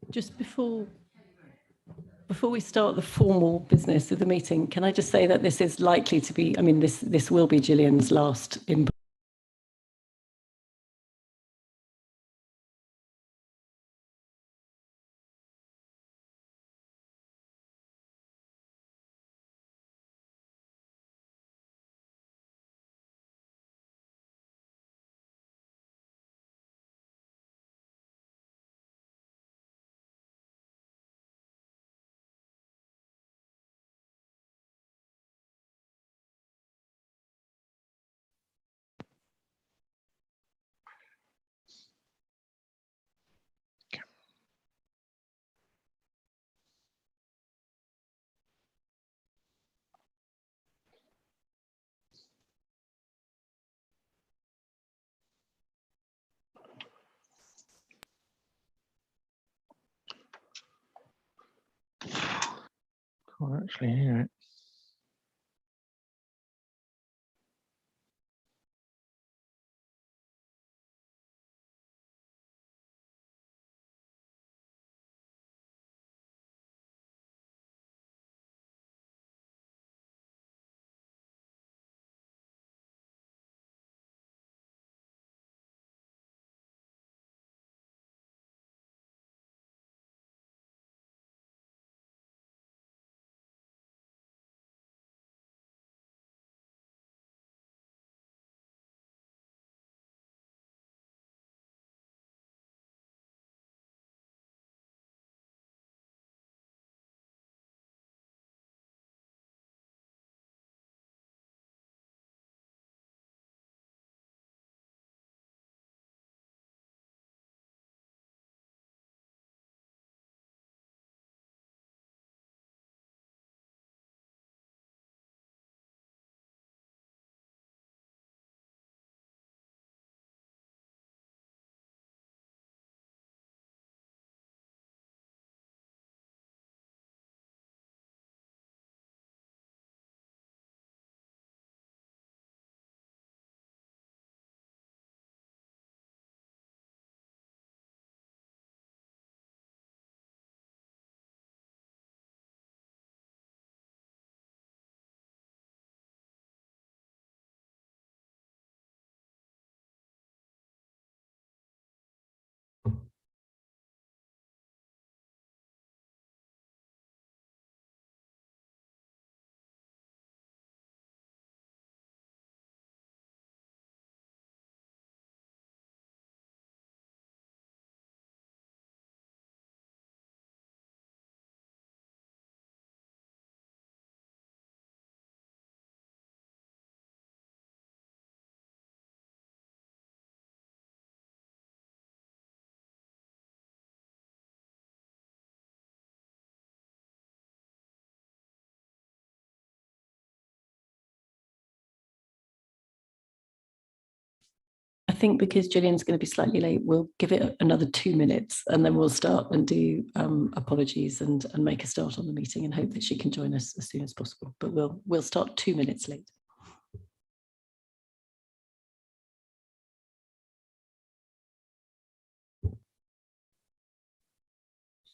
Just before we start the formal business of the meeting, can I just say that this is likely to be, I mean, this will be Gillian's last input. Can't actually hear it. I think because Gillian's going to be slightly late, we'll give it another 2 minutes and then we'll start and do apologies and make a start on the meeting and hope that she can join us as soon as possible. But we'll start 2 minutes late.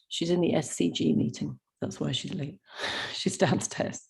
She's in the SCG meeting. That's why she's late. She's downstairs.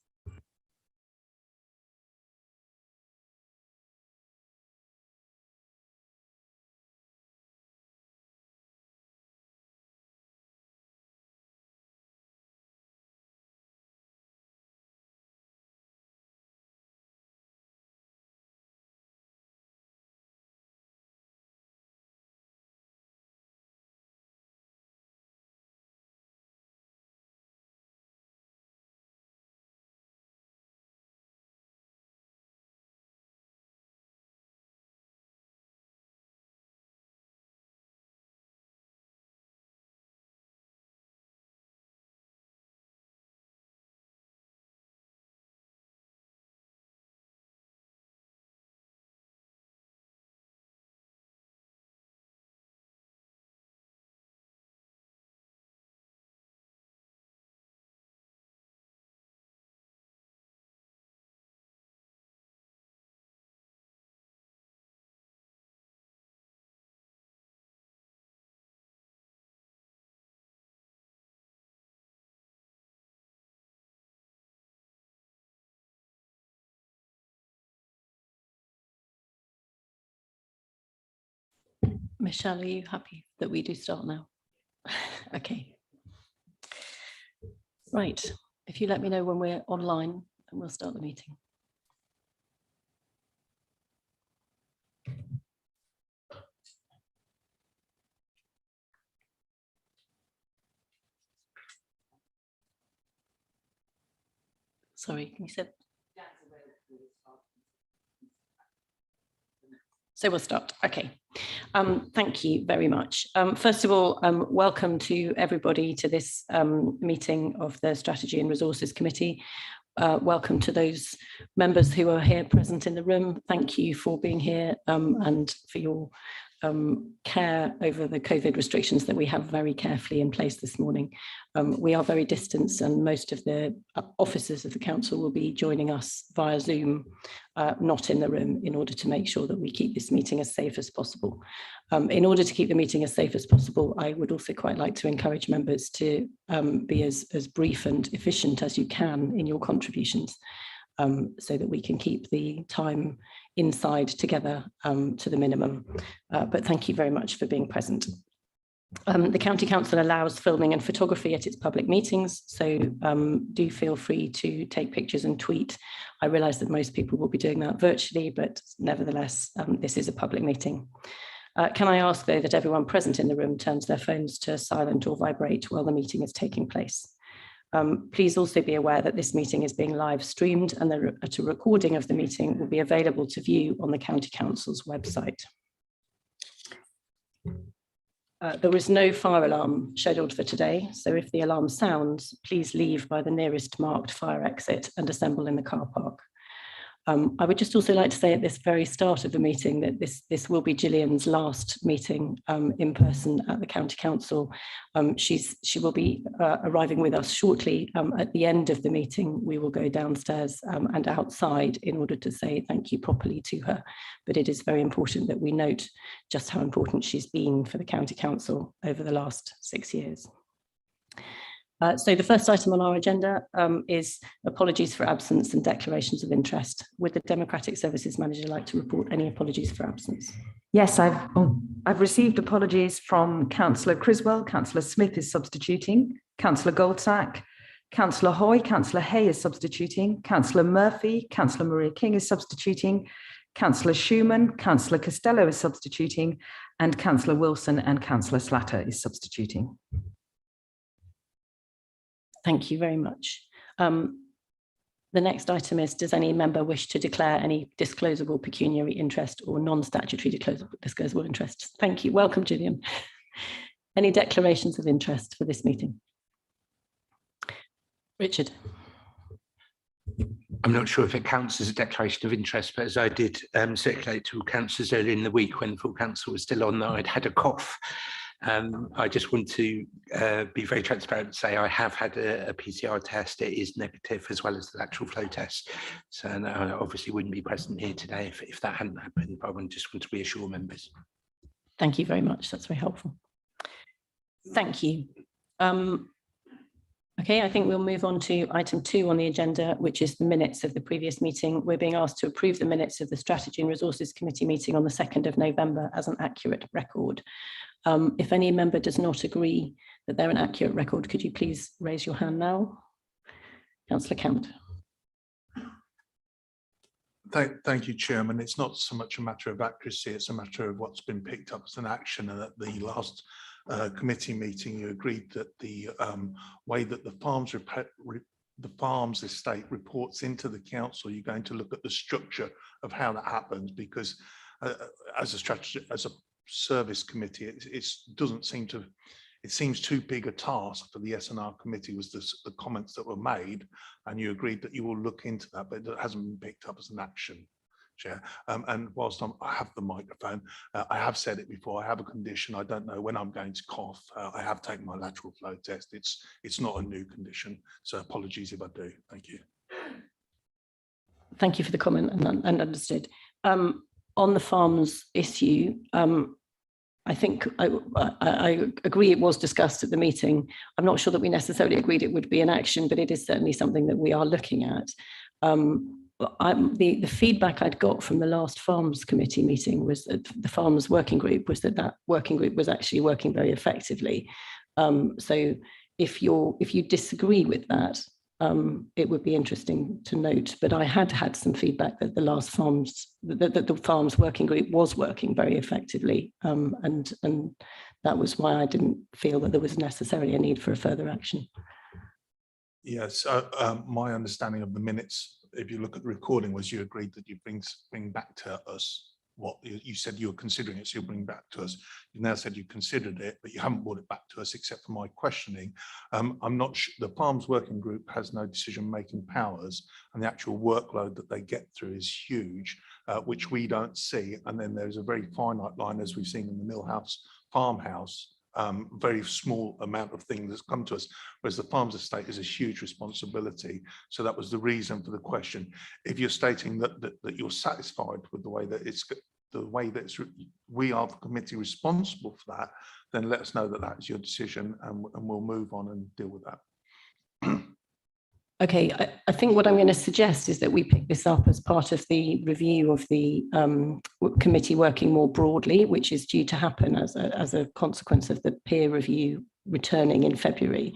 Michelle, are you happy that we do start now? Okay. Right. If you let me know when we're online, and we'll start the meeting. Sorry, can you say? So we'll start. Okay. Thank you very much. First of all, welcome to everybody to this meeting of the Strategy and Resources Committee. Welcome to those members who are here present in the room. Thank you for being here and for your care over the COVID restrictions that we have very carefully in place this morning. We are very distanced, and most of the officers of the council will be joining us via Zoom, not in the room, in order to make sure that we keep this meeting as safe as possible. In order to keep the meeting as safe as possible, I would also quite like to encourage members to be as brief and efficient as you can in your contributions, so that we can keep the time inside together to the minimum. But thank you very much for being present. The County Council allows filming and photography at its public meetings, so do feel free to take pictures and tweet. I realise that most people will be doing that virtually, but nevertheless, this is a public meeting. Can I ask, though, that everyone present in the room turns their phones to silent or vibrate while the meeting is taking place? Please also be aware that this meeting is being live streamed, and a recording of the meeting will be available to view on the County Council's website. There is no fire alarm scheduled for today, so if the alarm sounds, please leave by the nearest marked fire exit and assemble in the car park. I would just also like to say at this very start of the meeting that this will be Gillian's last meeting in person at the County Council. She will be arriving with us shortly. At the end of the meeting, we will go downstairs and outside in order to say thank you properly to her. But it is very important that we note just how important she's been for the County Council over the last 6 years. So the first item on our agenda is apologies for absence and declarations of interest. Would the Democratic Services Manager like to report any apologies for absence? Yes, I've received apologies from Councillor Criswell. Councillor Smith is substituting. Councillor Goldsack, Councillor Hoy, Councillor Hay is substituting. Councillor Murphy, Councillor Maria King is substituting. Councillor Schumann, Councillor Costello is substituting, and Councillor Wilson and Councillor Slatter is substituting. Thank you very much. The next item is, does any member wish to declare any disclosable pecuniary interest or non-statutory disclosable interests? Thank you. Welcome, Gillian. Any declarations of interest for this meeting? Richard. I'm not sure if it counts as a declaration of interest, but as I did circulate to councillors earlier in the week when full council was still on, I'd had a cough. I just want to be very transparent and say I have had a PCR test. It is negative, as well as the lateral flow test. So I obviously wouldn't be present here today if that hadn't happened, but I just want to reassure members. Thank you very much. That's very helpful. Thank you. Okay, I think we'll move on to item 2 on the agenda, which is the minutes of the previous meeting. We're being asked to approve the minutes of the Strategy and Resources Committee meeting on the 2nd of November as an accurate record. If any member does not agree that they're an accurate record, could you please raise your hand now? Councillor Count. Thank you, Chairman. It's not so much a matter of accuracy, it's a matter of what's been picked up as an action. And at the last committee meeting, you agreed that the way that the farms estate reports into the council, you're going to look at the structure of how that happens, because as a service committee, it seems too big a task for the S&R committee, was the comments that were made, and you agreed that you will look into that, but it hasn't been picked up as an action, Chair. And whilst I have the microphone, I have said it before, I have a condition. I don't know when I'm going to cough. I have taken my lateral flow test. It's not a new condition, so apologies if I do. Thank you. Thank you for the comment and understood. On the farms issue, I think I agree it was discussed at the meeting. I'm not sure that we necessarily agreed it would be an action, but it is certainly something that we are looking at. the feedback I'd got from the last Farms Committee meeting was that the Farms Working Group was that working group was actually working very effectively. So if you disagree with that, it would be interesting to note. But I had some feedback that the last the Farms Working Group was working very effectively, and that was why I didn't feel that there was necessarily a need for a further action. Yes, my understanding of the minutes, if you look at the recording, was you agreed that you bring back to us what you said you were considering it, so you'll bring back to us. You now said you considered it, but you haven't brought it back to us except for my questioning. I'm not sure, the Farms Working Group has no decision-making powers, and the actual workload that they get through is huge, which we don't see. And then there's a very finite line, as we've seen in the Millhouse Farmhouse, very small amount of things that's come to us, whereas the farms estate is a huge responsibility. So that was the reason for the question. If you're stating that you're satisfied with the way that we are the committee responsible for that, then let us know that that is your decision, and we'll move on and deal with that. Okay, I think what I'm going to suggest is that we pick this up as part of the review of the committee working more broadly, which is due to happen as a consequence of the peer review returning in February.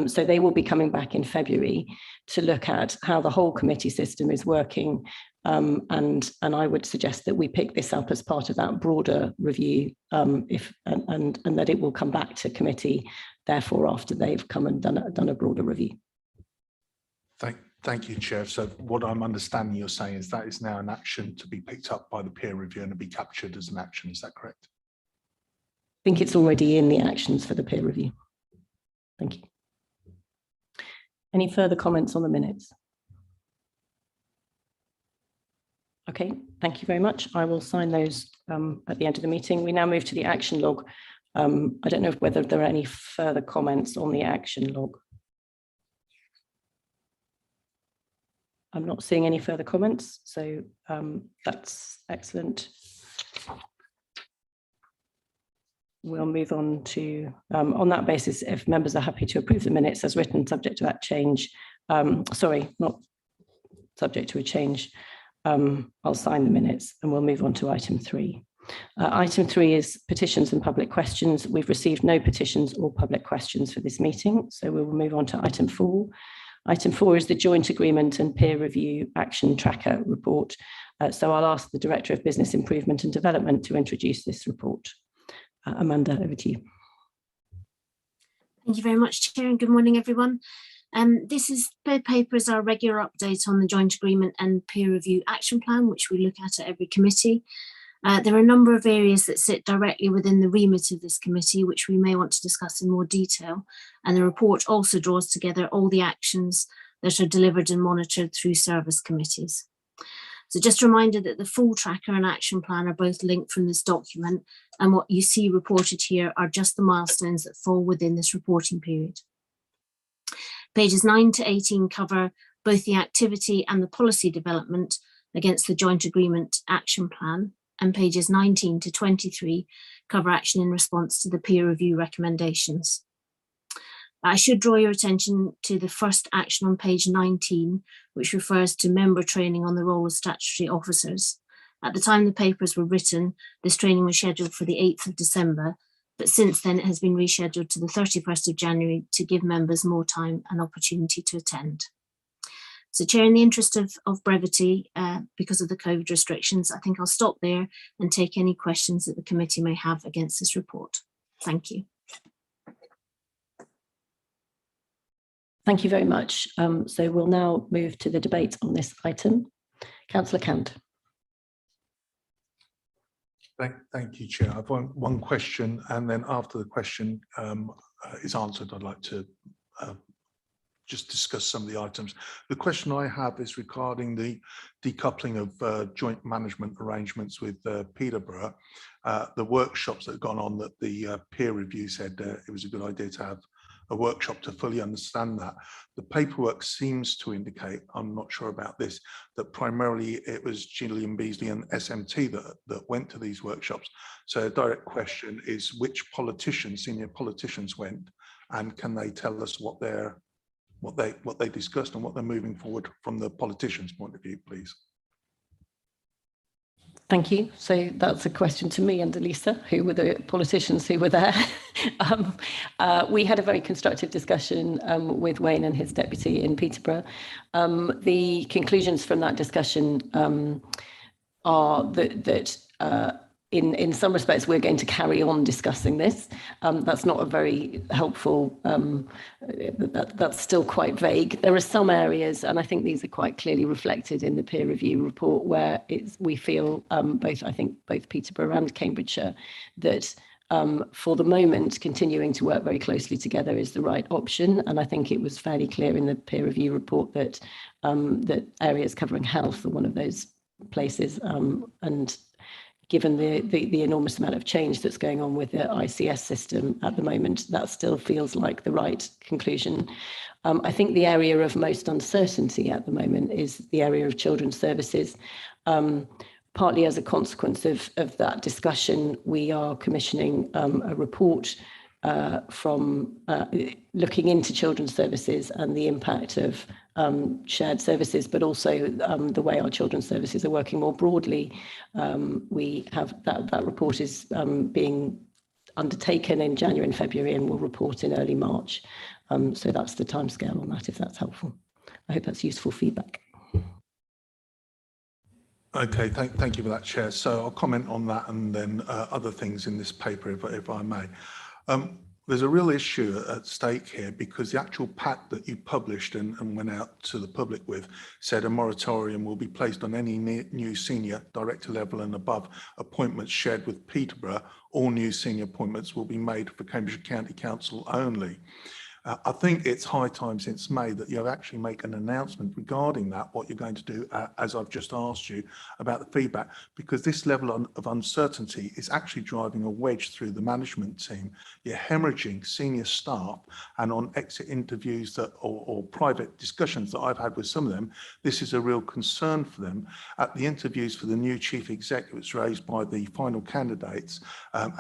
So they will be coming back in February to look at how the whole committee system is working. And I would suggest that we pick this up as part of that broader review, and that it will come back to committee, therefore, after they've come and done a broader review. Thank you, Chair. So what I'm understanding you're saying is that is now an action to be picked up by the peer review and to be captured as an action. Is that correct? I think it's already in the actions for the peer review. Thank you. Any further comments on the minutes? Okay, thank you very much. I will sign those at the end of the meeting. We now move to the action log. I don't know whether there are any further comments on the action log. I'm not seeing any further comments, so that's excellent. We'll move on to, on that basis, if members are happy to approve the minutes as written, subject to that change, sorry, not subject to a change, I'll sign the minutes and we'll move on to item 3. Item 3 is petitions and public questions. We've received no petitions or public questions for this meeting, so we will move on to item 4. Item 4 is the joint agreement and peer review action tracker report. So I'll ask the Director of Business Improvement and Development to introduce this report. Amanda, over to you. Thank you very much, Chair, and good morning, everyone. This paper is our regular update on the joint agreement and peer review action plan, which we look at every committee. There are a number of areas that sit directly within the remit of this committee, which we may want to discuss in more detail. And the report also draws together all the actions that are delivered and monitored through service committees. So just a reminder that the full tracker and action plan are both linked from this document, and what you see reported here are just the milestones that fall within this reporting period. Pages 9 to 18 cover both the activity and the policy development against the joint agreement action plan, and pages 19 to 23 cover action in response to the peer review recommendations. I should draw your attention to the first action on page 19, which refers to member training on the role of statutory officers. At the time the papers were written, this training was scheduled for the 8th of December, but since then it has been rescheduled to the 31st of January to give members more time and opportunity to attend. So, Chair, in the interest of brevity, because of the COVID restrictions, I think I'll stop there and take any questions that the committee may have against this report. Thank you. Thank you very much. So we'll now move to the debate on this item. Councillor Cant. Thank you, Chair. I've one question, and then after the question is answered, I'd like to just discuss some of the items. The question I have is regarding the decoupling of joint management arrangements with Peterborough. The workshops that have gone on, that the peer review said it was a good idea to have a workshop to fully understand that. The paperwork seems to indicate, I'm not sure about this, that primarily it was Gillian Beasley and SMT that went to these workshops. So a direct question is, which politicians, senior politicians went, and can they tell us what their what they discussed and what they're moving forward from the politicians' point of view, please. Thank you. So that's a question to me and Elisa, who were the politicians who were there. We had a very constructive discussion with Wayne and his deputy in Peterborough. The conclusions from that discussion are that in some respects, we're going to carry on discussing this. That's not a very helpful, that's still quite vague. There are some areas, and I think these are quite clearly reflected in the peer review report, where we feel, both Peterborough and Cambridgeshire, that for the moment, continuing to work very closely together is the right option. And I think it was fairly clear in the peer review report that that areas covering health are one of those places, and given the enormous amount of change that's going on with the ICS system at the moment, that still feels like the right conclusion. I think the area of most uncertainty at the moment is the area of children's services. Partly as a consequence of that discussion, we are commissioning a report from looking into children's services and the impact of shared services, but also the way our children's services are working more broadly. We have that report is being undertaken in January and February, and we'll report in early March. So that's the timescale on that, if that's helpful. I hope that's useful feedback. Okay, thank you for that, Chair. So I'll comment on that and then other things in this paper, if I may. There's a real issue at stake here, because the actual pact that you published and went out to the public with said a moratorium will be placed on any new senior director level and above appointments shared with Peterborough. All new senior appointments will be made for Cambridgeshire County Council only. I think it's high time since May that you actually make an announcement regarding that, what you're going to do, as I've just asked you about the feedback, because this level of uncertainty is actually driving a wedge through the management team. You're hemorrhaging senior staff, and on exit interviews that or private discussions that I've had with some of them, this is a real concern for them. At the interviews for the new chief executive, it's raised by the final candidates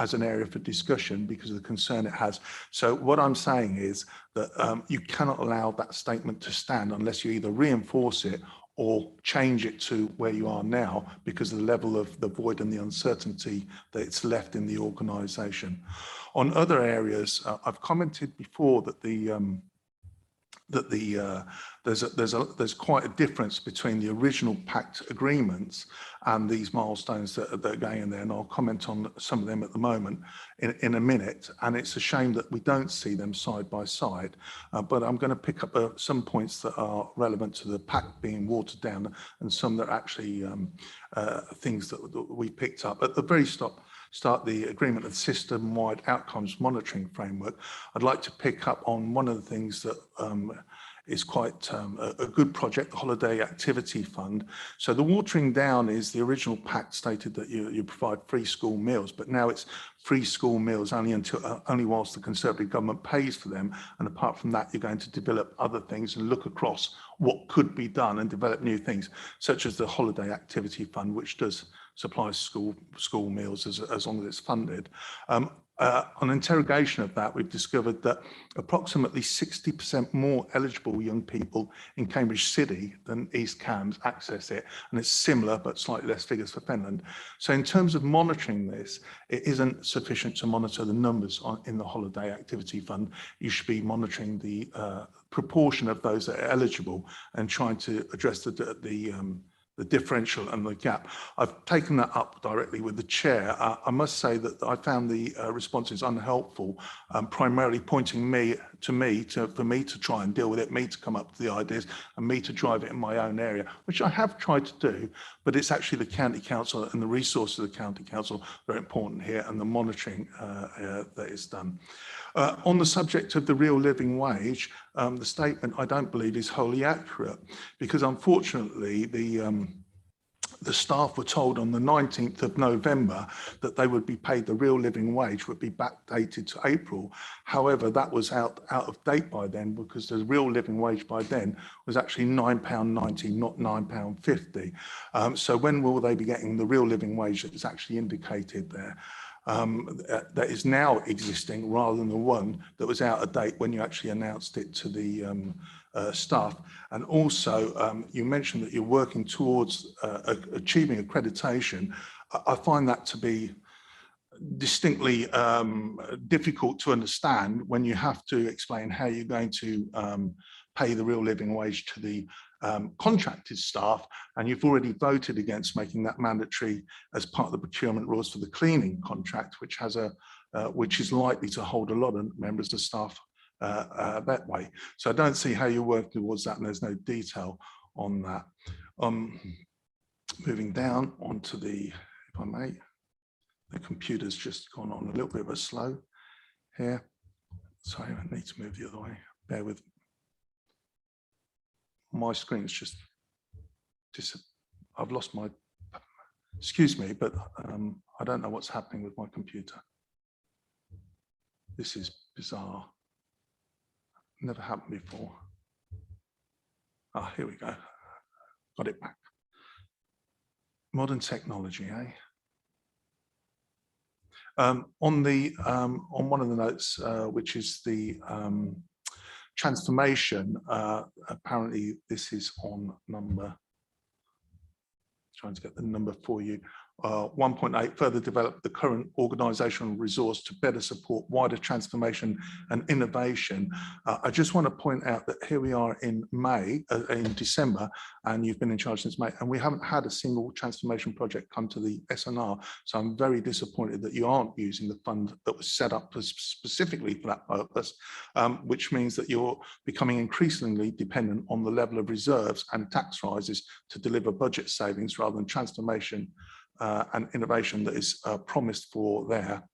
as an area for discussion because of the concern it has. So what I'm saying is that you cannot allow that statement to stand unless you either reinforce it or change it to where you are now, because of the level of the void and the uncertainty that it's left in the organisation. On other areas, I've commented before that there's quite a difference between the original pact agreements and these milestones that are going in there, and I'll comment on some of them at the moment in a minute. And it's a shame that we don't see them side by side, but I'm going to pick up some points that are relevant to the pact being watered down, and some that are actually things that we picked up at the very start the agreement of system-wide outcomes monitoring framework. I'd like to pick up on one of the things that is quite a good project, the Holiday Activity Fund. So the watering down is the original pact stated that you provide free school meals, but now it's free school meals only whilst the Conservative government pays for them. And apart from that, you're going to develop other things and look across what could be done and develop new things, such as the Holiday Activity Fund, which does supply school meals as long as it's funded. On interrogation of that, we've discovered that approximately 60% more eligible young people in Cambridge City than East Cambs access it, and it's similar but slightly less figures for Fenland. So in terms of monitoring this, it isn't sufficient to monitor the numbers in the Holiday Activity Fund. You should be monitoring the proportion of those that are eligible and trying to address the differential and the gap. I've taken that up directly with the chair. I must say that I found the responses unhelpful, primarily pointing for me to try and deal with it, me to come up with the ideas, and me to drive it in my own area, which I have tried to do, but it's actually the county council and the resources of the county council that are important here, and the monitoring that is done. On the subject of the real living wage, the statement I don't believe is wholly accurate, because unfortunately the staff were told on the 19th of November that they would be paid the real living wage, would be backdated to April. However, that was out of date by then, because the real living wage by then was actually £9.90, not £9.50. So when will they be getting the real living wage that is actually indicated there? That is now existing, rather than the one that was out of date when you actually announced it to the staff. And also, you mentioned that you're working towards achieving accreditation. I find that to be distinctly difficult to understand when you have to explain how you're going to pay the real living wage to the contracted staff, and you've already voted against making that mandatory as part of the procurement rules for the cleaning contract, which has which is likely to hold a lot of members of staff that way. So I don't see how you're working towards that, and there's no detail on that. Moving down onto the, if I may, the computer's just gone on a little bit of a slow here. Sorry, I need to move the other way. Bear with me. My screen's just, I've lost my, excuse me, but I don't know what's happening with my computer. This is bizarre. Never happened before. Ah, here we go. Got it back. Modern technology, eh? On one of the notes, which is the transformation, apparently this is on number, trying to get the number for you, 1.8, further develop the current organisational resource to better support wider transformation and innovation. I just want to point out that here we are in December, and you've been in charge since May, and we haven't had a single transformation project come to the SNR. So I'm very disappointed that you aren't using the fund that was set up specifically for that purpose, which means that you're becoming increasingly dependent on the level of reserves and tax rises to deliver budget savings rather than transformation and innovation that is promised for there.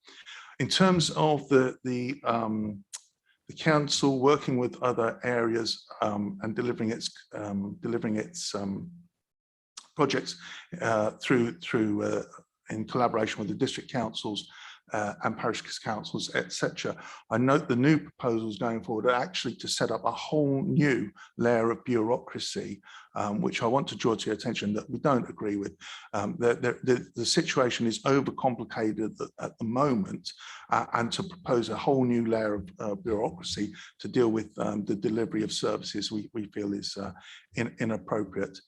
In terms of the council working with other areas and delivering its projects through in collaboration with the district councils and parish councils, etc. I note the new proposals going forward are actually to set up a whole new layer of bureaucracy, which I want to draw to your attention that we don't agree with. The situation is overcomplicated at the moment, and to propose a whole new layer of bureaucracy to deal with the delivery of services we feel is inappropriate.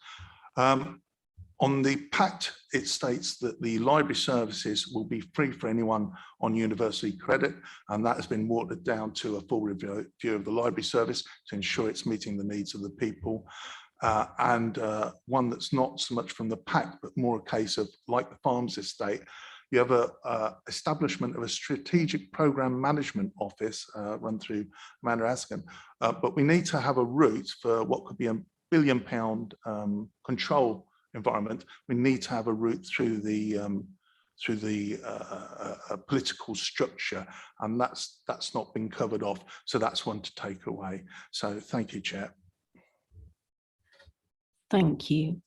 On the pact, it states that the library services will be free for anyone on university credit, and that has been watered down to a full review of the library service to ensure it's meeting the needs of the people. And one that's not so much from the pact, but more a case of, like the Farms estate, you have a establishment of a strategic program management office run through Amanda Askin, but we need to have a route for what could be £1 billion control environment. We need to have a route through the political structure, and that's not been covered off. So that's one to take away. So thank you, Chair. Thank you.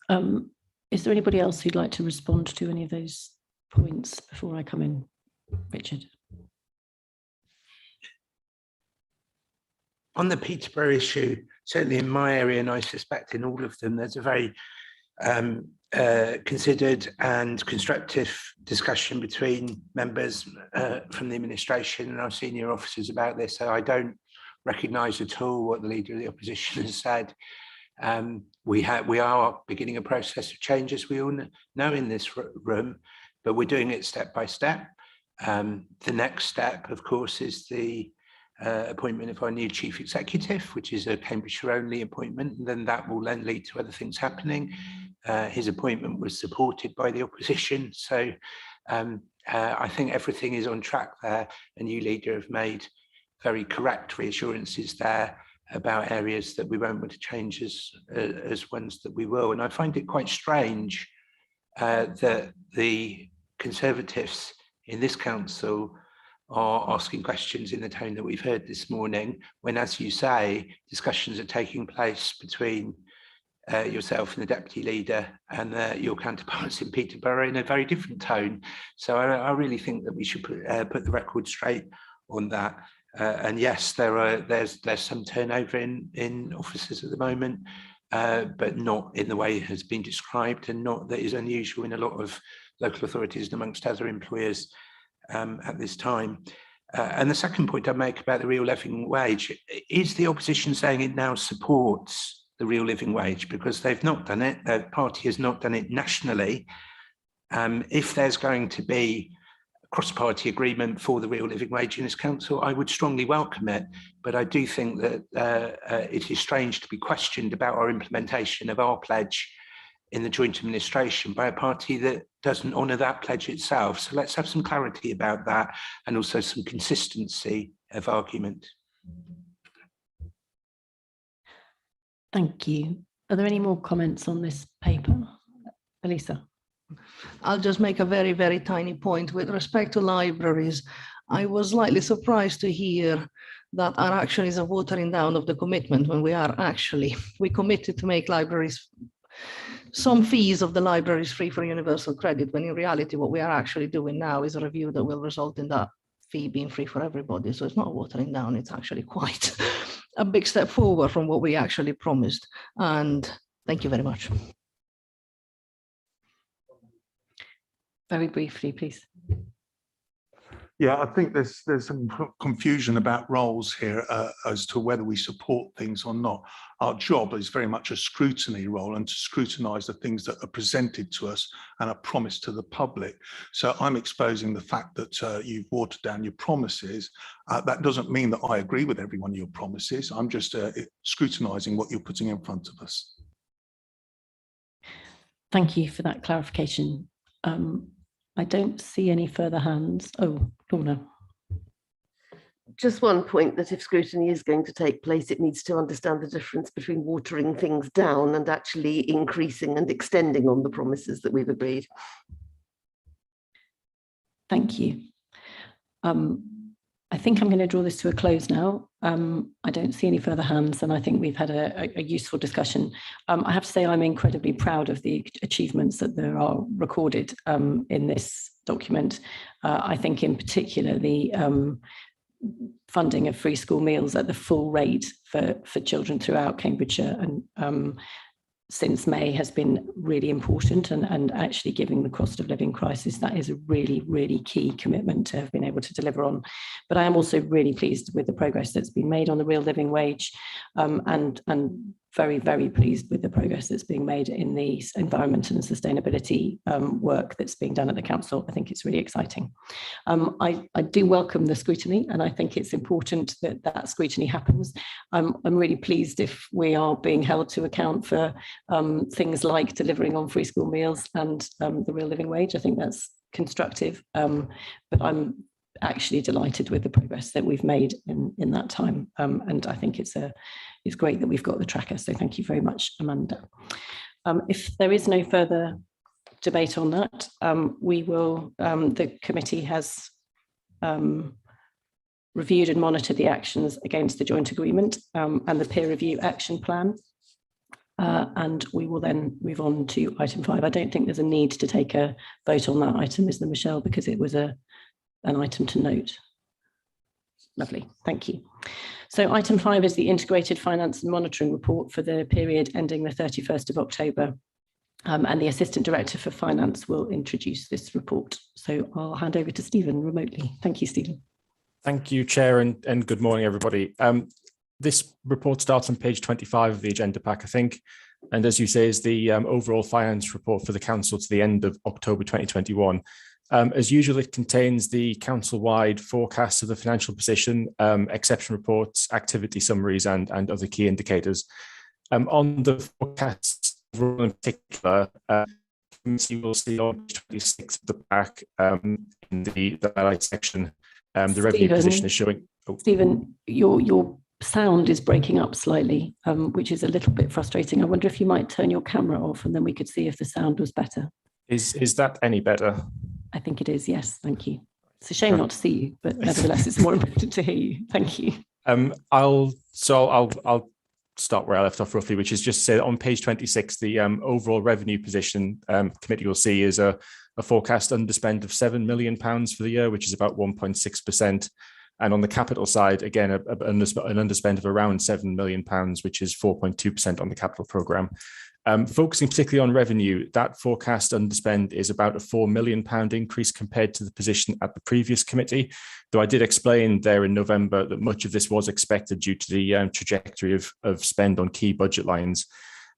Is there anybody else who'd like to respond to any of those points before I come in? Richard. On the Peterborough issue, certainly in my area, and I suspect in all of them, there's a very considered and constructive discussion between members from the administration and our senior officers about this. So I don't recognise at all what the Leader of the Opposition has said. We are beginning a process of change, as we all know in this room, but we're doing it step by step. The next step, of course, is the appointment of our new chief executive, which is a Cambridgeshire only appointment, and then that will then lead to other things happening. His appointment was supported by the opposition, so I think everything is on track there, and you, Leader, have made very correct reassurances there about areas that we won't want to change as ones that we will. And I find it quite strange that the Conservatives in this council are asking questions in the tone that we've heard this morning, when, as you say, discussions are taking place between yourself and the Deputy Leader and your counterparts in Peterborough in a very different tone. So I really think that we should put the record straight on that. And yes, there's some turnover in offices at the moment, but not in the way it has been described, and not that is unusual in a lot of local authorities and amongst other employers at this time. And the second point I make about the real living wage, is the opposition saying it now supports the real living wage? Because they've not done it, the party has not done it nationally. If there's going to be a cross-party agreement for the real living wage in this council, I would strongly welcome it. But I do think that it is strange to be questioned about our implementation of our pledge in the joint administration by a party that doesn't honour that pledge itself. So let's have some clarity about that, and also some consistency of argument. Thank you. Are there any more comments on this paper? Elisa? I'll just make a very, very tiny point with respect to libraries. I was slightly surprised to hear that our action is a watering down of the commitment, when we committed to make libraries, some fees of the libraries free for universal credit, when in reality what we are actually doing now is a review that will result in that fee being free for everybody. So it's not watering down, it's actually quite a big step forward from what we actually promised. And thank you very much. Very briefly, please. Yeah, I think there's some confusion about roles here as to whether we support things or not. Our job is very much a scrutiny role, and to scrutinise the things that are presented to us and are promised to the public. So I'm exposing the fact that you've watered down your promises. That doesn't mean that I agree with every one of your promises. I'm just scrutinising what you're putting in front of us. Thank you for that clarification. I don't see any further hands. Oh, Lorna. Just one point, that if scrutiny is going to take place, it needs to understand the difference between watering things down and actually increasing and extending on the promises that we've agreed. Thank you. I think I'm going to draw this to a close now. I don't see any further hands, and I think we've had a useful discussion. I have to say I'm incredibly proud of the achievements that there are recorded in this document. I think in particular the funding of free school meals at the full rate for children throughout Cambridgeshire and since May has been really important, and actually giving the cost of living crisis, that is a really, really key commitment to have been able to deliver on. But I am also really pleased with the progress that's been made on the real living wage, and very, very pleased with the progress that's being made in the environment and sustainability work that's being done at the council. I think it's really exciting. I do welcome the scrutiny, and I think it's important that that scrutiny happens. I'm really pleased if we are being held to account for things like delivering on free school meals and the real living wage. I think that's constructive, but I'm actually delighted with the progress that we've made in that time, and I think it's great that we've got the tracker, so thank you very much, Amanda. If there is no further debate on that, we will, the committee has reviewed and monitored the actions against the joint agreement and the peer review action plan, and we will then move on to item 5. I don't think there's a need to take a vote on that item, is there, Michelle, because it was an item to note. Lovely, thank you. So item 5 is the integrated finance and monitoring report for the period ending the 31st of October. And the Assistant Director for Finance will introduce this report. So I'll hand over to Stephen remotely. Thank you, Stephen. Thank you, Chair, and good morning, everybody. This report starts on page 25 of the agenda pack, I think. And as you say, is the overall finance report for the council to the end of October 2021. As usual, it contains the council-wide forecasts of the financial position, exception reports, activity summaries, and other key indicators. On the forecasts in particular, you will see on page 26 of the pack in the highlight section, the revenue position is showing. Oh. Stephen, your sound is breaking up slightly, which is a little bit frustrating. I wonder if you might turn your camera off, and then we could see if the sound was better. Is that any better? I think it is, yes, thank you. It's a shame not to see you, but nevertheless, it's more important to hear you. Thank you. I'll start where I left off roughly, which is just say that on page 26, the overall revenue position committee will see is a forecast underspend of £7 million for the year, which is about 1.6%. And on the capital side, again, an underspend of around £7 million, which is 4.2% on the capital programme. Focusing particularly on revenue, that forecast underspend is about a £4 million increase compared to the position at the previous committee, though I did explain there in November that much of this was expected due to the trajectory of spend on key budget lines.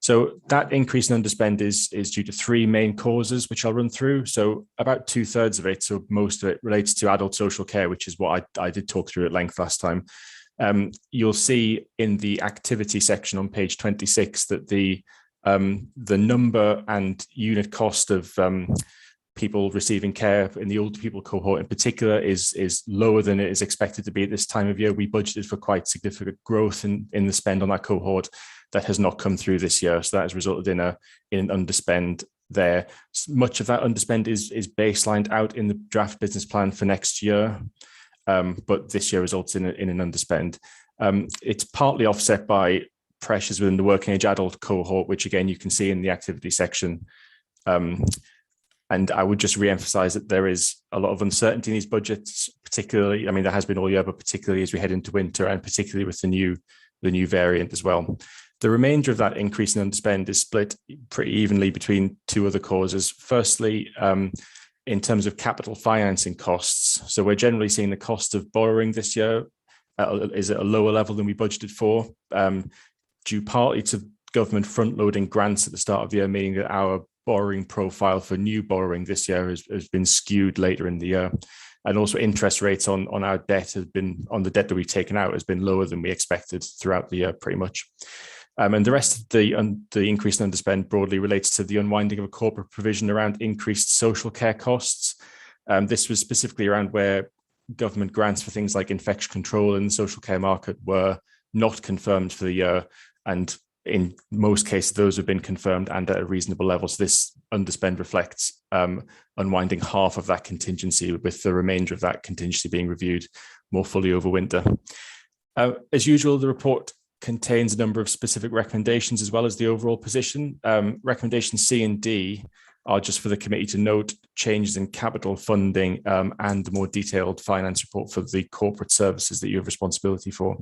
So that increase in underspend is due to three main causes, which I'll run through. So about 2/3 of it, so most of it, relates to adult social care, which is what I did talk through at length last time. You'll see in the activity section on page 26 that the number and unit cost of people receiving care in the older people cohort in particular is lower than it is expected to be at this time of year. We budgeted for quite significant growth in the spend on that cohort that has not come through this year. So that has resulted in an underspend there. Much of that underspend is baselined out in the draft business plan for next year, but this year results in an underspend. It's partly offset by pressures within the working age adult cohort, which again you can see in the activity section. And I would just re-emphasize that there is a lot of uncertainty in these budgets, particularly, I mean, there has been all year, but particularly as we head into winter and particularly with the new variant as well. The remainder of that increase in underspend is split pretty evenly between two other causes. Firstly, in terms of capital financing costs. So we're generally seeing the cost of borrowing this year is at a lower level than we budgeted for, due partly to government front-loading grants at the start of the year, meaning that our borrowing profile for new borrowing this year has been skewed later in the year. And also interest rates on our debt on the debt that we've taken out has been lower than we expected throughout the year pretty much. And the rest of the increase in underspend broadly relates to the unwinding of a corporate provision around increased social care costs. This was specifically around where government grants for things like infection control in the social care market were not confirmed for the year. And in most cases, those have been confirmed and at a reasonable level. So this underspend reflects unwinding half of that contingency, with the remainder of that contingency being reviewed more fully over winter. As usual, the report contains a number of specific recommendations as well as the overall position. Recommendations C and D are just for the committee to note changes in capital funding and the more detailed finance report for the corporate services that you have responsibility for.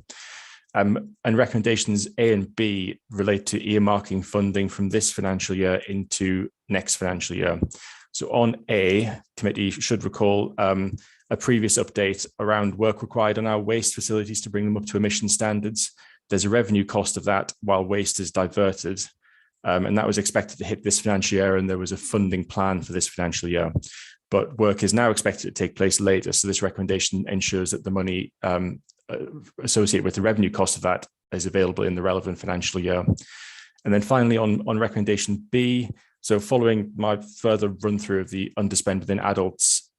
And recommendations A and B relate to earmarking funding from this financial year into next financial year. So on A, committee should recall a previous update around work required on our waste facilities to bring them up to emission standards. There's a revenue cost of that while waste is diverted. And that was expected to hit this financial year, and there was a funding plan for this financial year. But work is now expected to take place later. So this recommendation ensures that the money associated with the revenue cost of that is available in the relevant financial year. And then finally on recommendation B, so following my further run through of the underspend within adults,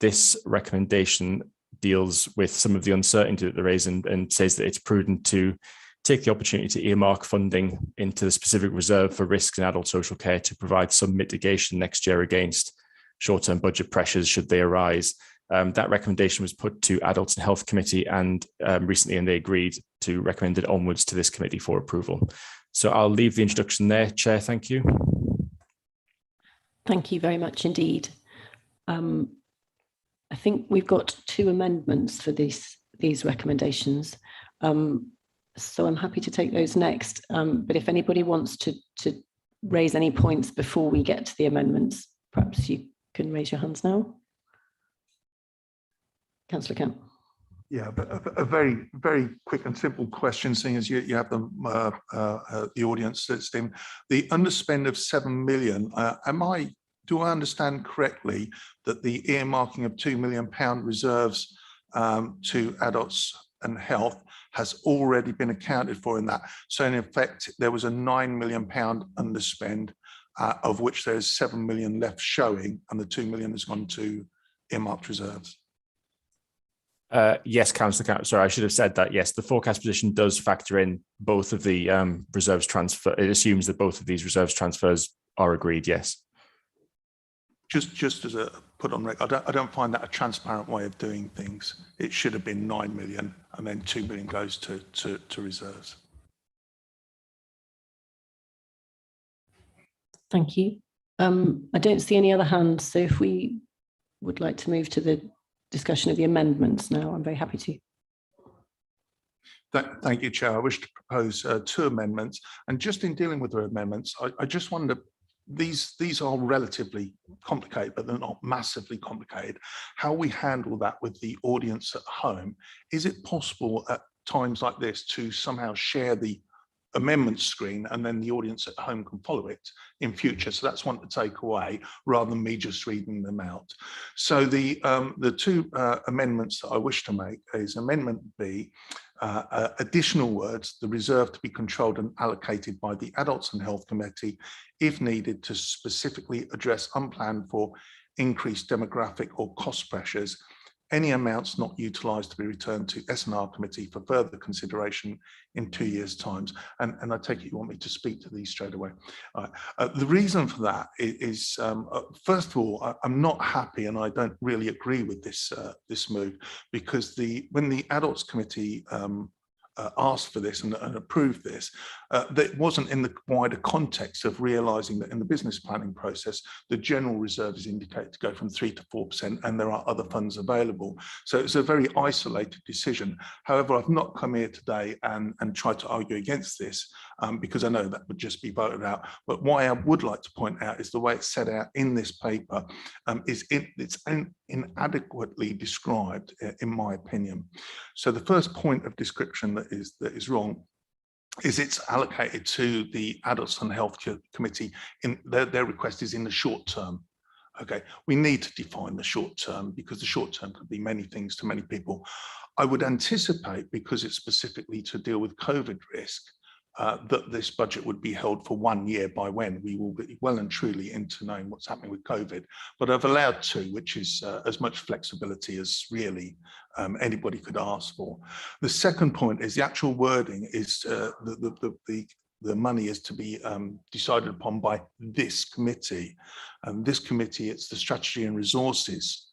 this recommendation deals with some of the uncertainty that there is and says that it's prudent to take the opportunity to earmark funding into the specific reserve for risks in adult social care to provide some mitigation next year against short-term budget pressures should they arise. That recommendation was put to Adults and Health Committee and recently, and they agreed to recommend it onwards to this committee for approval. So I'll leave the introduction there, Chair. Thank you. Thank you very much indeed. I think we've got two amendments for these recommendations. So I'm happy to take those next. But if anybody wants to raise any points before we get to the amendments, perhaps you can raise your hands now. Councillor Camp. Yeah, but a very, very quick and simple question, seeing as you have the audience that's in. The underspend of 7 million, do I understand correctly that the earmarking of £2 million reserves to adults and health has already been accounted for in that? So in effect, there was a £9 million underspend, of which there's 7 million left showing, and the 2 million has gone to earmarked reserves. Yes, Councillor Camp. Sorry, I should have said that. Yes, the forecast position does factor in both of the reserves transfer. It assumes that both of these reserves transfers are agreed. Yes. Just as a put on record, I don't find that a transparent way of doing things. It should have been 9 million, and then 2 million goes to reserves. Thank you. I don't see any other hands, so if we would like to move to the discussion of the amendments now, I'm very happy to. Thank you, Chair. I wish to propose 2 amendments. And just in dealing with the amendments, I just wonder, these are relatively complicated, but they're not massively complicated. How we handle that with the audience at home, is it possible at times like this to somehow share the amendment screen and then the audience at home can follow it in future? So that's one to take away rather than me just reading them out. So the 2 amendments that I wish to make is Amendment B, additional words, the reserve to be controlled and allocated by the Adults and Health Committee if needed to specifically address unplanned for increased demographic or cost pressures. Any amounts not utilised to be returned to S&R Committee for further consideration in 2 years' time. And I take it you want me to speak to these straight away. The reason for that is first of all, I'm not happy and I don't really agree with this this move, because when the Adults Committee asked for this and approved this, that wasn't in the wider context of realising that in the business planning process, the general reserve is indicated to go from 3 to 4%, and there are other funds available. So it's a very isolated decision. However, I've not come here today and tried to argue against this because I know that would just be voted out. But why I would like to point out is the way it's set out in this paper it's inadequately described, in my opinion. So the first point of description that is wrong is it's allocated to the Adults and Health Committee. In their request is in the short term. Okay, we need to define the short term, because the short term could be many things to many people. I would anticipate, because it's specifically to deal with COVID risk, that this budget would be held for 1 year, by when we will be well and truly into knowing what's happening with COVID. But I've allowed 2, which is as much flexibility as really anybody could ask for. The second point is the actual wording is the money is to be decided upon by this committee. This committee, it's the Strategy and Resources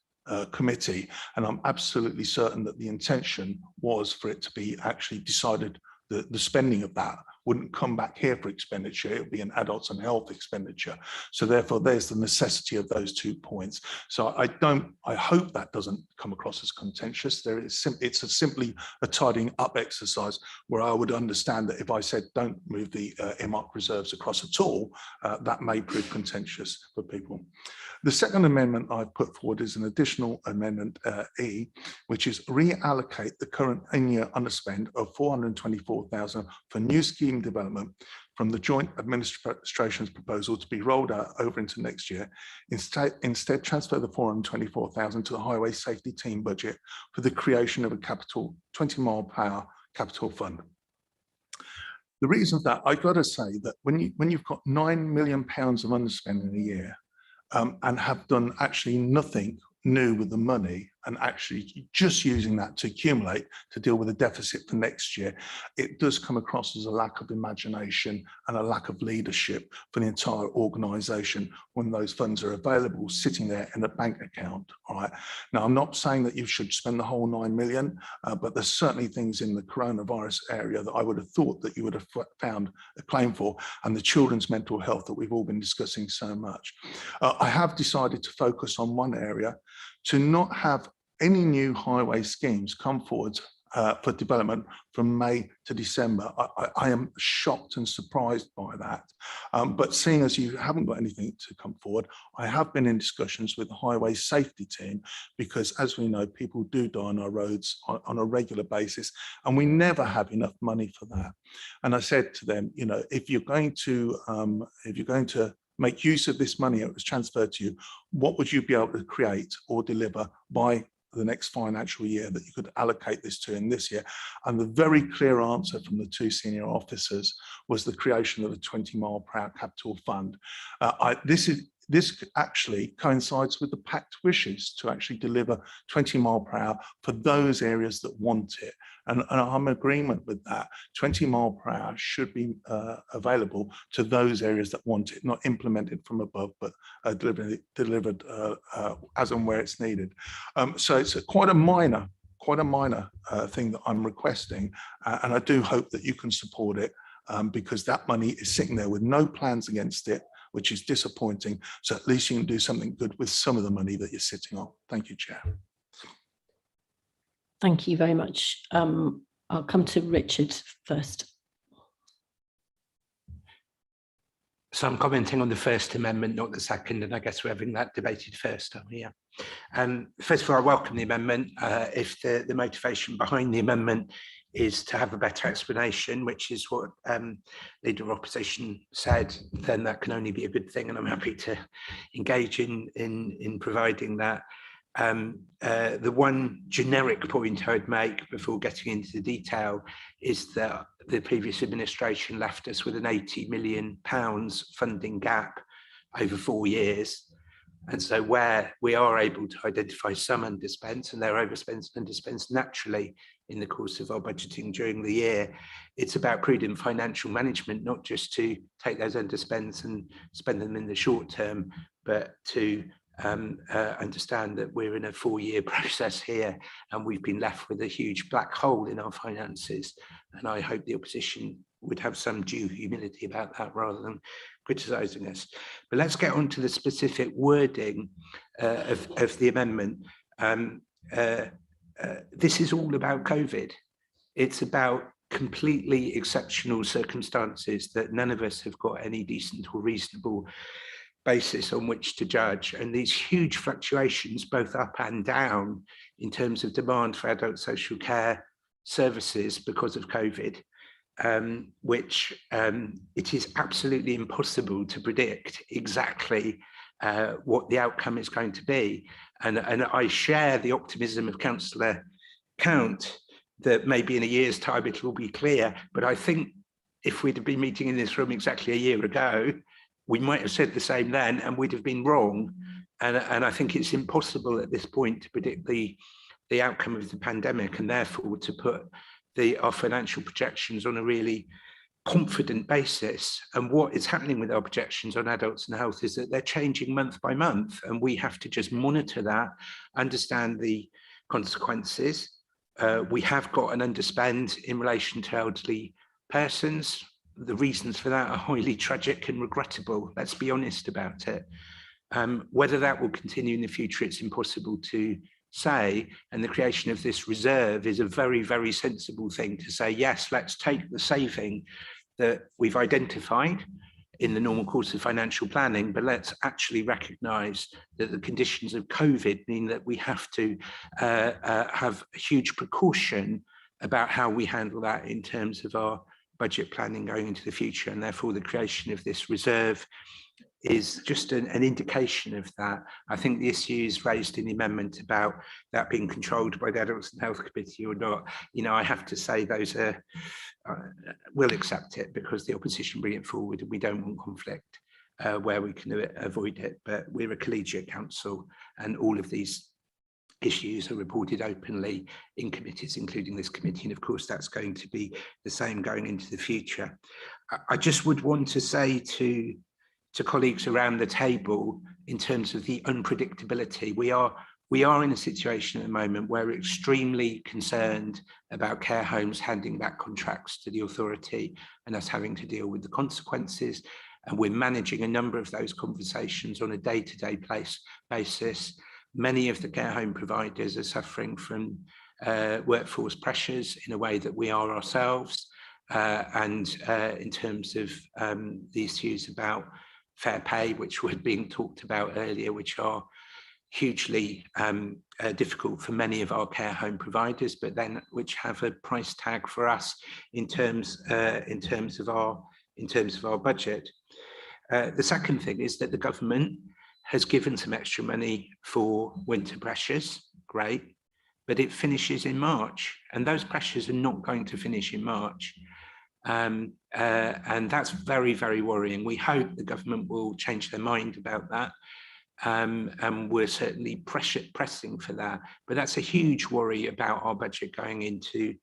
Committee, and I'm absolutely certain that the intention was for it to be actually decided. The spending of that wouldn't come back here for expenditure, it would be an adults and health expenditure. So therefore there's the necessity of those 2 points. So I hope that doesn't come across as contentious. It's simply a tidying up exercise where I would understand that if I said don't move the earmarked reserves across at all, that may prove contentious for people. The second amendment I've put forward is an additional amendment E, which is reallocate the current in-year underspend of 424,000 for new scheme development from the joint administration's proposal to be rolled out over into next year. Instead transfer the 424,000 to the highway safety team budget for the creation of a capital 20-mile-per-hour capital fund. The reason for that, I've got to say that when you've got £9 million of underspend in a year, and have done actually nothing new with the money, and actually just using that to accumulate to deal with the deficit for next year, it does come across as a lack of imagination and a lack of leadership for the entire organisation when those funds are available sitting there in a bank account. All right. Now, I'm not saying that you should spend the whole 9 million, but there's certainly things in the coronavirus area that I would have thought that you would have found a claim for, and the children's mental health that we've all been discussing so much. I have decided to focus on one area, to not have any new highway schemes come forward for development from May to December. I am shocked and surprised by that. But seeing as you haven't got anything to come forward, I have been in discussions with the highway safety team, because as we know, people do die on our roads on a regular basis, and we never have enough money for that. And I said to them, you know, if you're going to make use of this money that was transferred to you, what would you be able to create or deliver by the next financial year that you could allocate this to in this year? And the very clear answer from the 2 senior officers was the creation of a 20-mile-per-hour capital fund. This actually coincides with the pact wishes to actually deliver 20 mile per hour for those areas that want it. And I'm in agreement with that. 20 mile per hour should be available to those areas that want it, not implemented from above, but delivered as and where it's needed. So it's quite a minor thing that I'm requesting. And I do hope that you can support it, because that money is sitting there with no plans against it, which is disappointing. So at least you can do something good with some of the money that you're sitting on. Thank you, Chair. Thank you very much. I'll come to Richard first. So I'm commenting on the First Amendment, not the second, and I guess we're having that debated first, are we? Yeah. First of all, I welcome the amendment. If the motivation behind the amendment is to have a better explanation, which is what Leader of Opposition said, then that can only be a good thing, and I'm happy to engage in providing that. The one generic point I'd make before getting into the detail is that the previous administration left us with an £80 million funding gap over 4 years. And so where we are able to identify some underspends, and they're overspends and underspends naturally in the course of our budgeting during the year, it's about prudent financial management, not just to take those underspends and spend them in the short term, but to understand that we're in a 4-year process here and we've been left with a huge black hole in our finances. And I hope the opposition would have some due humility about that rather than criticising us. But let's get on to the specific wording of the amendment. This is all about COVID. It's about completely exceptional circumstances that none of us have got any decent or reasonable basis on which to judge, and these huge fluctuations both up and down in terms of demand for adult social care services because of COVID, which it is absolutely impossible to predict exactly what the outcome is going to be. And I share the optimism of Councillor Count that maybe in a year's time it will be clear, but I think if we'd have been meeting in this room exactly a year ago, we might have said the same then and we'd have been wrong. And I think it's impossible at this point to predict the outcome of the pandemic, and therefore to put our financial projections on a really confident basis. And what is happening with our projections on adults and health is that they're changing month by month, and we have to just monitor that, understand the consequences. We have got an underspend in relation to elderly persons. The reasons for that are highly tragic and regrettable. Let's be honest about it. Whether that will continue in the future, it's impossible to say. And the creation of this reserve is a very, very sensible thing to say, yes, let's take the saving that we've identified in the normal course of financial planning, but let's actually recognise that the conditions of COVID mean that we have to have a huge precaution about how we handle that in terms of our budget planning going into the future, and therefore the creation of this reserve is just an indication of that. I think the issues raised in the amendment about that being controlled by the Adults and Health Committee or not, you know, I have to say those are, we'll accept it because the opposition bring it forward and we don't want conflict where we can avoid it, but we're a collegiate council and all of these issues are reported openly in committees, including this committee, and of course that's going to be the same going into the future. I just would want to say to colleagues around the table in terms of the unpredictability, we are in a situation at the moment where we're extremely concerned about care homes handing back contracts to the authority and us having to deal with the consequences, and we're managing a number of those conversations on a day-to-day basis. Many of the care home providers are suffering from workforce pressures in a way that we are ourselves. And in terms of the issues about fair pay, which were being talked about earlier, which are hugely difficult for many of our care home providers, but then which have a price tag for us in terms of our budget. The second thing is that the government has given some extra money for winter pressures, great, but it finishes in March, and those pressures are not going to finish in March. And that's very, very worrying. We hope the government will change their mind about that, and we're certainly pressing for that. But that's a huge worry about our budget going into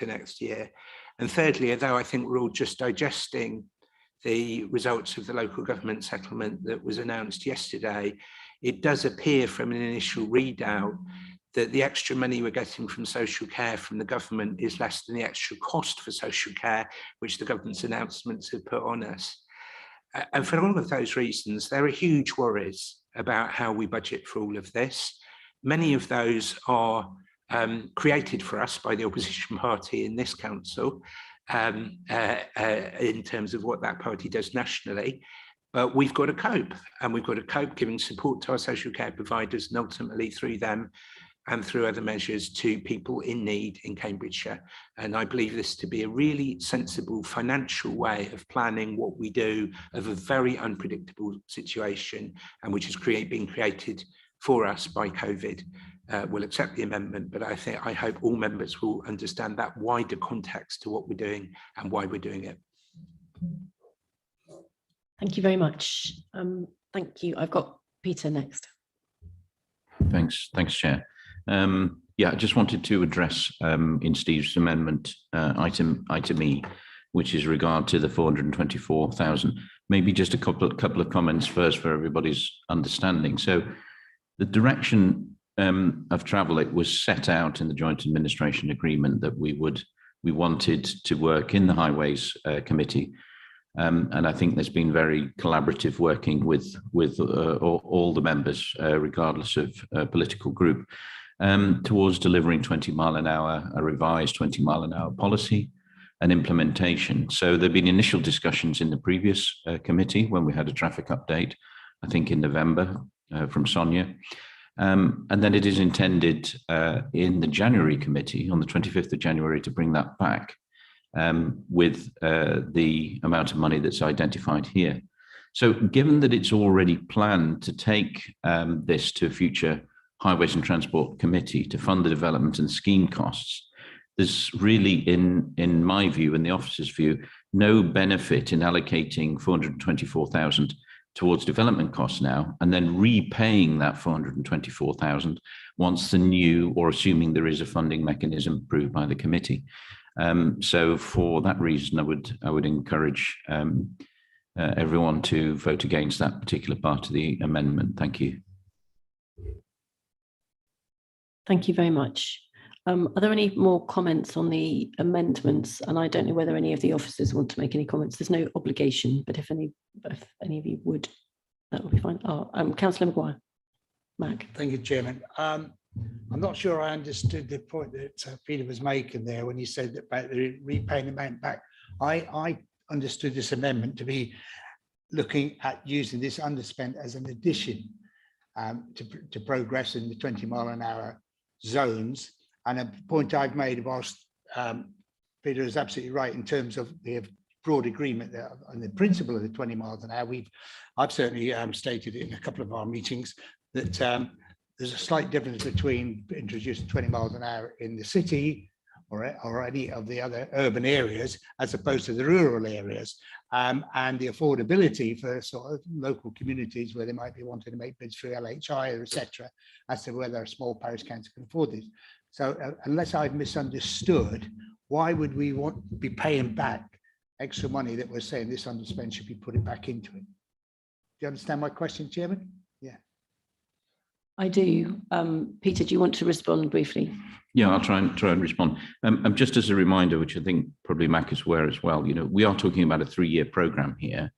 next year. And thirdly, although I think we're all just digesting the results of the local government settlement that was announced yesterday, it does appear from an initial readout that the extra money we're getting from social care from the government is less than the extra cost for social care, which the government's announcements have put on us. And for all of those reasons, there are huge worries about how we budget for all of this. Many of those are created for us by the opposition party in this council, in terms of what that party does nationally. But we've got to cope, and we've got to cope giving support to our social care providers, and ultimately through them and through other measures to people in need in Cambridgeshire. And I believe this to be a really sensible financial way of planning what we do of a very unpredictable situation, and which is being created for us by COVID. We'll accept the amendment, but I hope all members will understand that wider context to what we're doing and why we're doing it. Thank you very much. Thank you. I've got Peter next. Thanks, Chair. Yeah, I just wanted to address in Steve's amendment item E, which is regard to the 424,000. Maybe just a couple of comments first for everybody's understanding. So the direction of travel, it was set out in the joint administration agreement that we wanted to work in the Highways Committee. And I think there's been very collaborative working with all the members, regardless of political group, towards delivering 20 mile an hour, a revised 20 mile an hour policy and implementation. So there have been initial discussions in the previous committee when we had a traffic update, I think in November from Sonia. And then it is intended in the January committee on the 25th of January to bring that back with the amount of money that's identified here. So given that it's already planned to take this to a future Highways and Transport Committee to fund the development and scheme costs, there's really, in my view, in the officer's view, no benefit in allocating 424,000 towards development costs now and then repaying that 424,000 once the new, or assuming there is a funding mechanism approved by the committee. So for that reason, I would encourage everyone to vote against that particular part of the amendment. Thank you. Thank you very much. Are there any more comments on the amendments? And I don't know whether any of the officers want to make any comments. There's no obligation, but if any of you would, that would be fine. Councillor Maguire. Mac. Thank you, Chairman. I'm not sure I understood the point that Peter was making there when he said that about the repaying the amount back. I understood this amendment to be looking at using this underspent as an addition to progress in the 20 mile an hour zones. And a point I've made whilst Peter is absolutely right in terms of the broad agreement there on the principle of the 20 miles an hour. I've certainly stated in a couple of our meetings that there's a slight difference between introducing 20 miles an hour in the city or any of the other urban areas as opposed to the rural areas, and the affordability for sort of local communities where they might be wanting to make bids through LHI or etc. as to whether a small parish council can afford this. So unless I've misunderstood, why would we be paying back extra money that we're saying this underspend should be put back into it? Do you understand my question, Chairman? Yeah. I do. Peter, do you want to respond briefly? Yeah, I'll try and respond. Just as a reminder, which I think probably Mac is aware as well, we are talking about a 3-year programme here,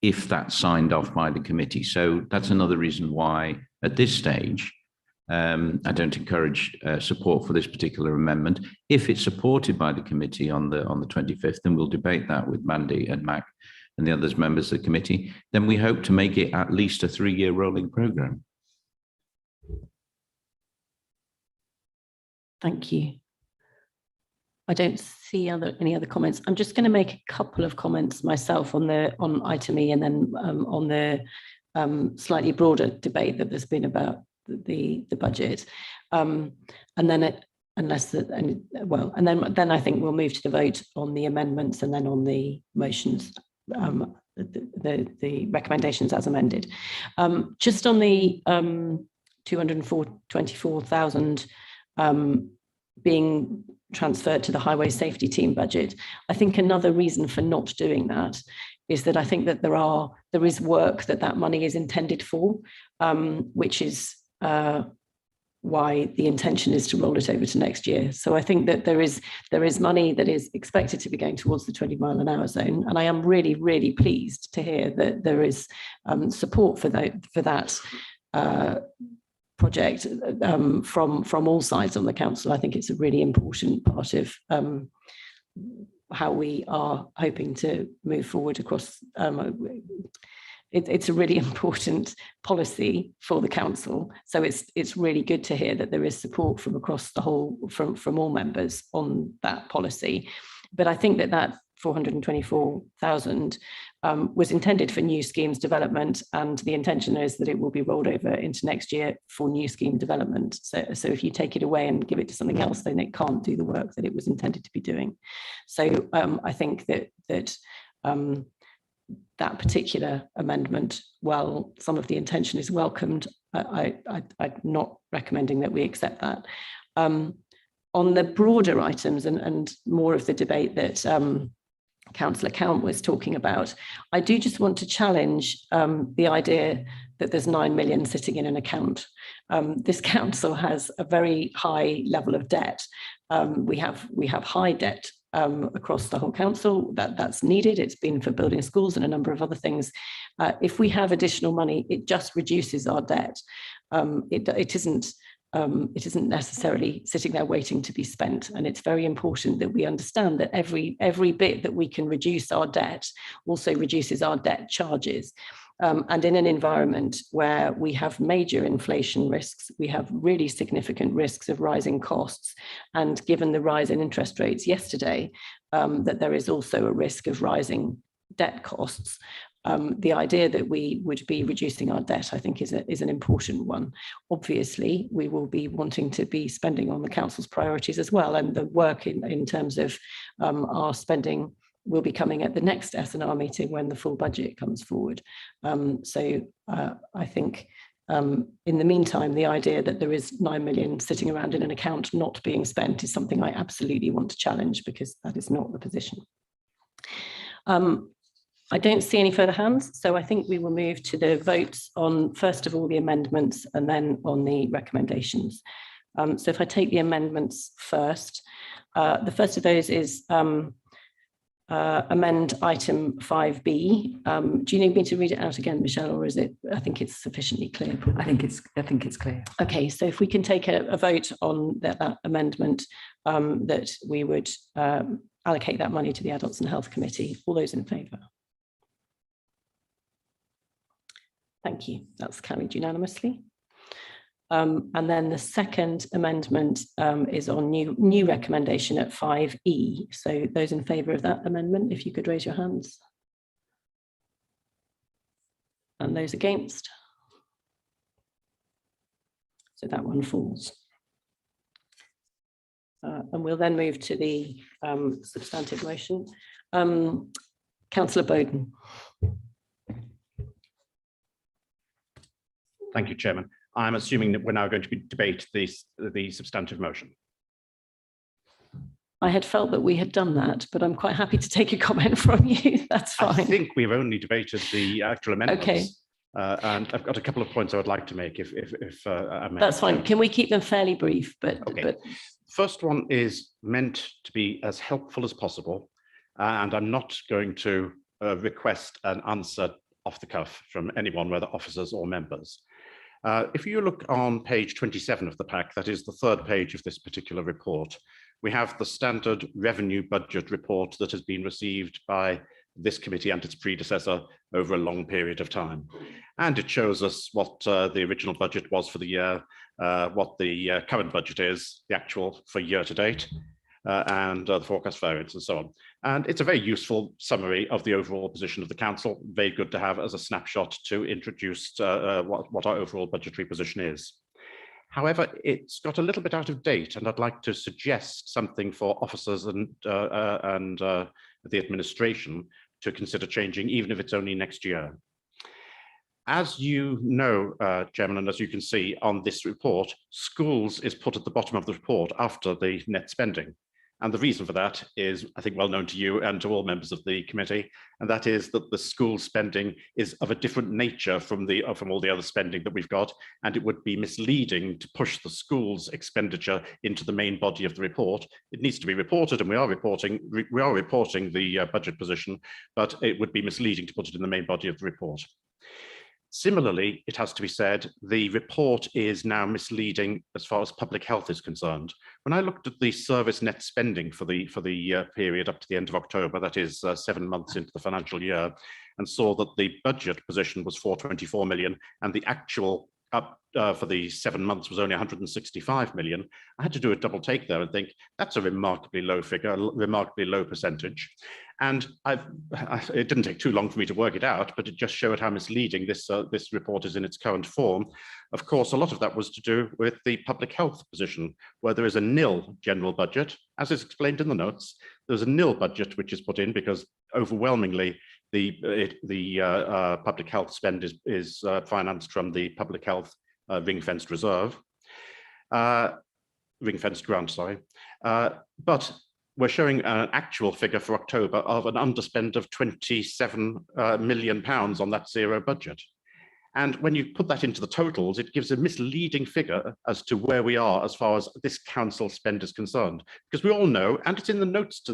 if that's signed off by the committee. So that's another reason why at this stage, I don't encourage support for this particular amendment. If it's supported by the committee on the 25th, then we'll debate that with Mandy and Mac and the others members of the committee. Then we hope to make it at least a 3-year rolling programme. Thank you. I don't see any other comments. I'm just going to make a couple of comments myself on item E, and then on the slightly broader debate that there's been about the budget, and then then I think we'll move to the vote on the amendments and then on the motions, the recommendations as amended. Just on the 224,000 being transferred to the highway safety team budget, I think another reason for not doing that is that I think that there is work that money is intended for, which is why the intention is to roll it over to next year. So I think that there is money that is expected to be going towards the 20 mile an hour zone, and I am really, really pleased to hear that there is support for that project from all sides on the council. I think it's a really important part of how we are hoping to move forward across. It's a really important policy for the council, so it's really good to hear that there is support from across the whole, from all members on that policy. But I think that 424,000 was intended for new schemes development, and the intention is that it will be rolled over into next year for new scheme development. So if you take it away and give it to something else, then it can't do the work that it was intended to be doing. So I think that particular amendment, while some of the intention is welcomed, I'm not recommending that we accept that. On the broader items and more of the debate that Councillor Count was talking about, I do just want to challenge the idea that there's 9 million sitting in an account. This council has a very high level of debt. We have high debt across the whole council. That's needed. It's been for building schools and a number of other things. If we have additional money, it just reduces our debt. It isn't necessarily sitting there waiting to be spent. And it's very important that we understand that every bit that we can reduce our debt also reduces our debt charges. And in an environment where we have major inflation risks, we have really significant risks of rising costs. And given the rise in interest rates yesterday, that there is also a risk of rising debt costs. The idea that we would be reducing our debt, I think, is an important one. Obviously, we will be wanting to be spending on the council's priorities as well, and the work in terms of our spending will be coming at the next S&R meeting when the full budget comes forward. So I think in the meantime, the idea that there is 9 million sitting around in an account not being spent is something I absolutely want to challenge, because that is not the position. I don't see any further hands, so I think we will move to the votes on, first of all, the amendments and then on the recommendations. So if I take the amendments first, the first of those is amend item 5B. Do you need me to read it out again, Michelle, or is it? I think it's sufficiently clear. Probably. I think it's clear. Okay, so if we can take a vote on that amendment, that we would allocate that money to the Adults and Health Committee. All those in favour? Thank you. That's carried unanimously. And then the second amendment is on new recommendation at 5E. So those in favour of that amendment, if you could raise your hands. And those against. So that one falls. And we'll then move to the substantive motion. Councillor Bowden. Thank you, Chairman. I'm assuming that we're now going to debate the substantive motion. I had felt that we had done that, but I'm quite happy to take a comment from you. That's fine. I think we've only debated the actual amendments. Okay. And I've got a couple of points I would like to make, if I may. That's fine. Can we keep them fairly brief? Okay. First one is meant to be as helpful as possible, and I'm not going to request an answer off the cuff from anyone, whether officers or members. If you look on page 27 of the pack, that is the third page of this particular report, we have the standard revenue budget report that has been received by this committee and its predecessor over a long period of time. And it shows us what the original budget was for the year, what the current budget is, the actual for year to date, and the forecast variance and so on. And it's a very useful summary of the overall position of the council, very good to have as a snapshot to introduce what our overall budgetary position is. However, it's got a little bit out of date, and I'd like to suggest something for officers and the administration to consider changing, even if it's only next year. As you know, Chairman, and as you can see on this report, schools is put at the bottom of the report after the net spending. And the reason for that is, I think, well known to you and to all members of the committee, and that is that the school spending is of a different nature from all the other spending that we've got, and it would be misleading to push the school's expenditure into the main body of the report. It needs to be reported, and we are reporting the budget position, but it would be misleading to put it in the main body of the report. Similarly, it has to be said, the report is now misleading as far as public health is concerned. When I looked at the service net spending for the period up to the end of October, that is 7 months into the financial year, and saw that the budget position was 424 million and the actual up for the 7 months was only 165 million. I had to do a double take there and think that's a remarkably low figure, a remarkably low percentage. And it didn't take too long for me to work it out, but it just showed how misleading this report is in its current form. Of course, a lot of that was to do with the public health position, where there is a nil general budget, as is explained in the notes. There's a nil budget which is put in because overwhelmingly the public health spend is financed from the public health ring-fenced reserve, ring-fenced grant, sorry. But we're showing an actual figure for October of an underspend of £27 million on that zero budget. And when you put that into the totals, it gives a misleading figure as to where we are as far as this council spend is concerned. Because we all know, and it's in the notes I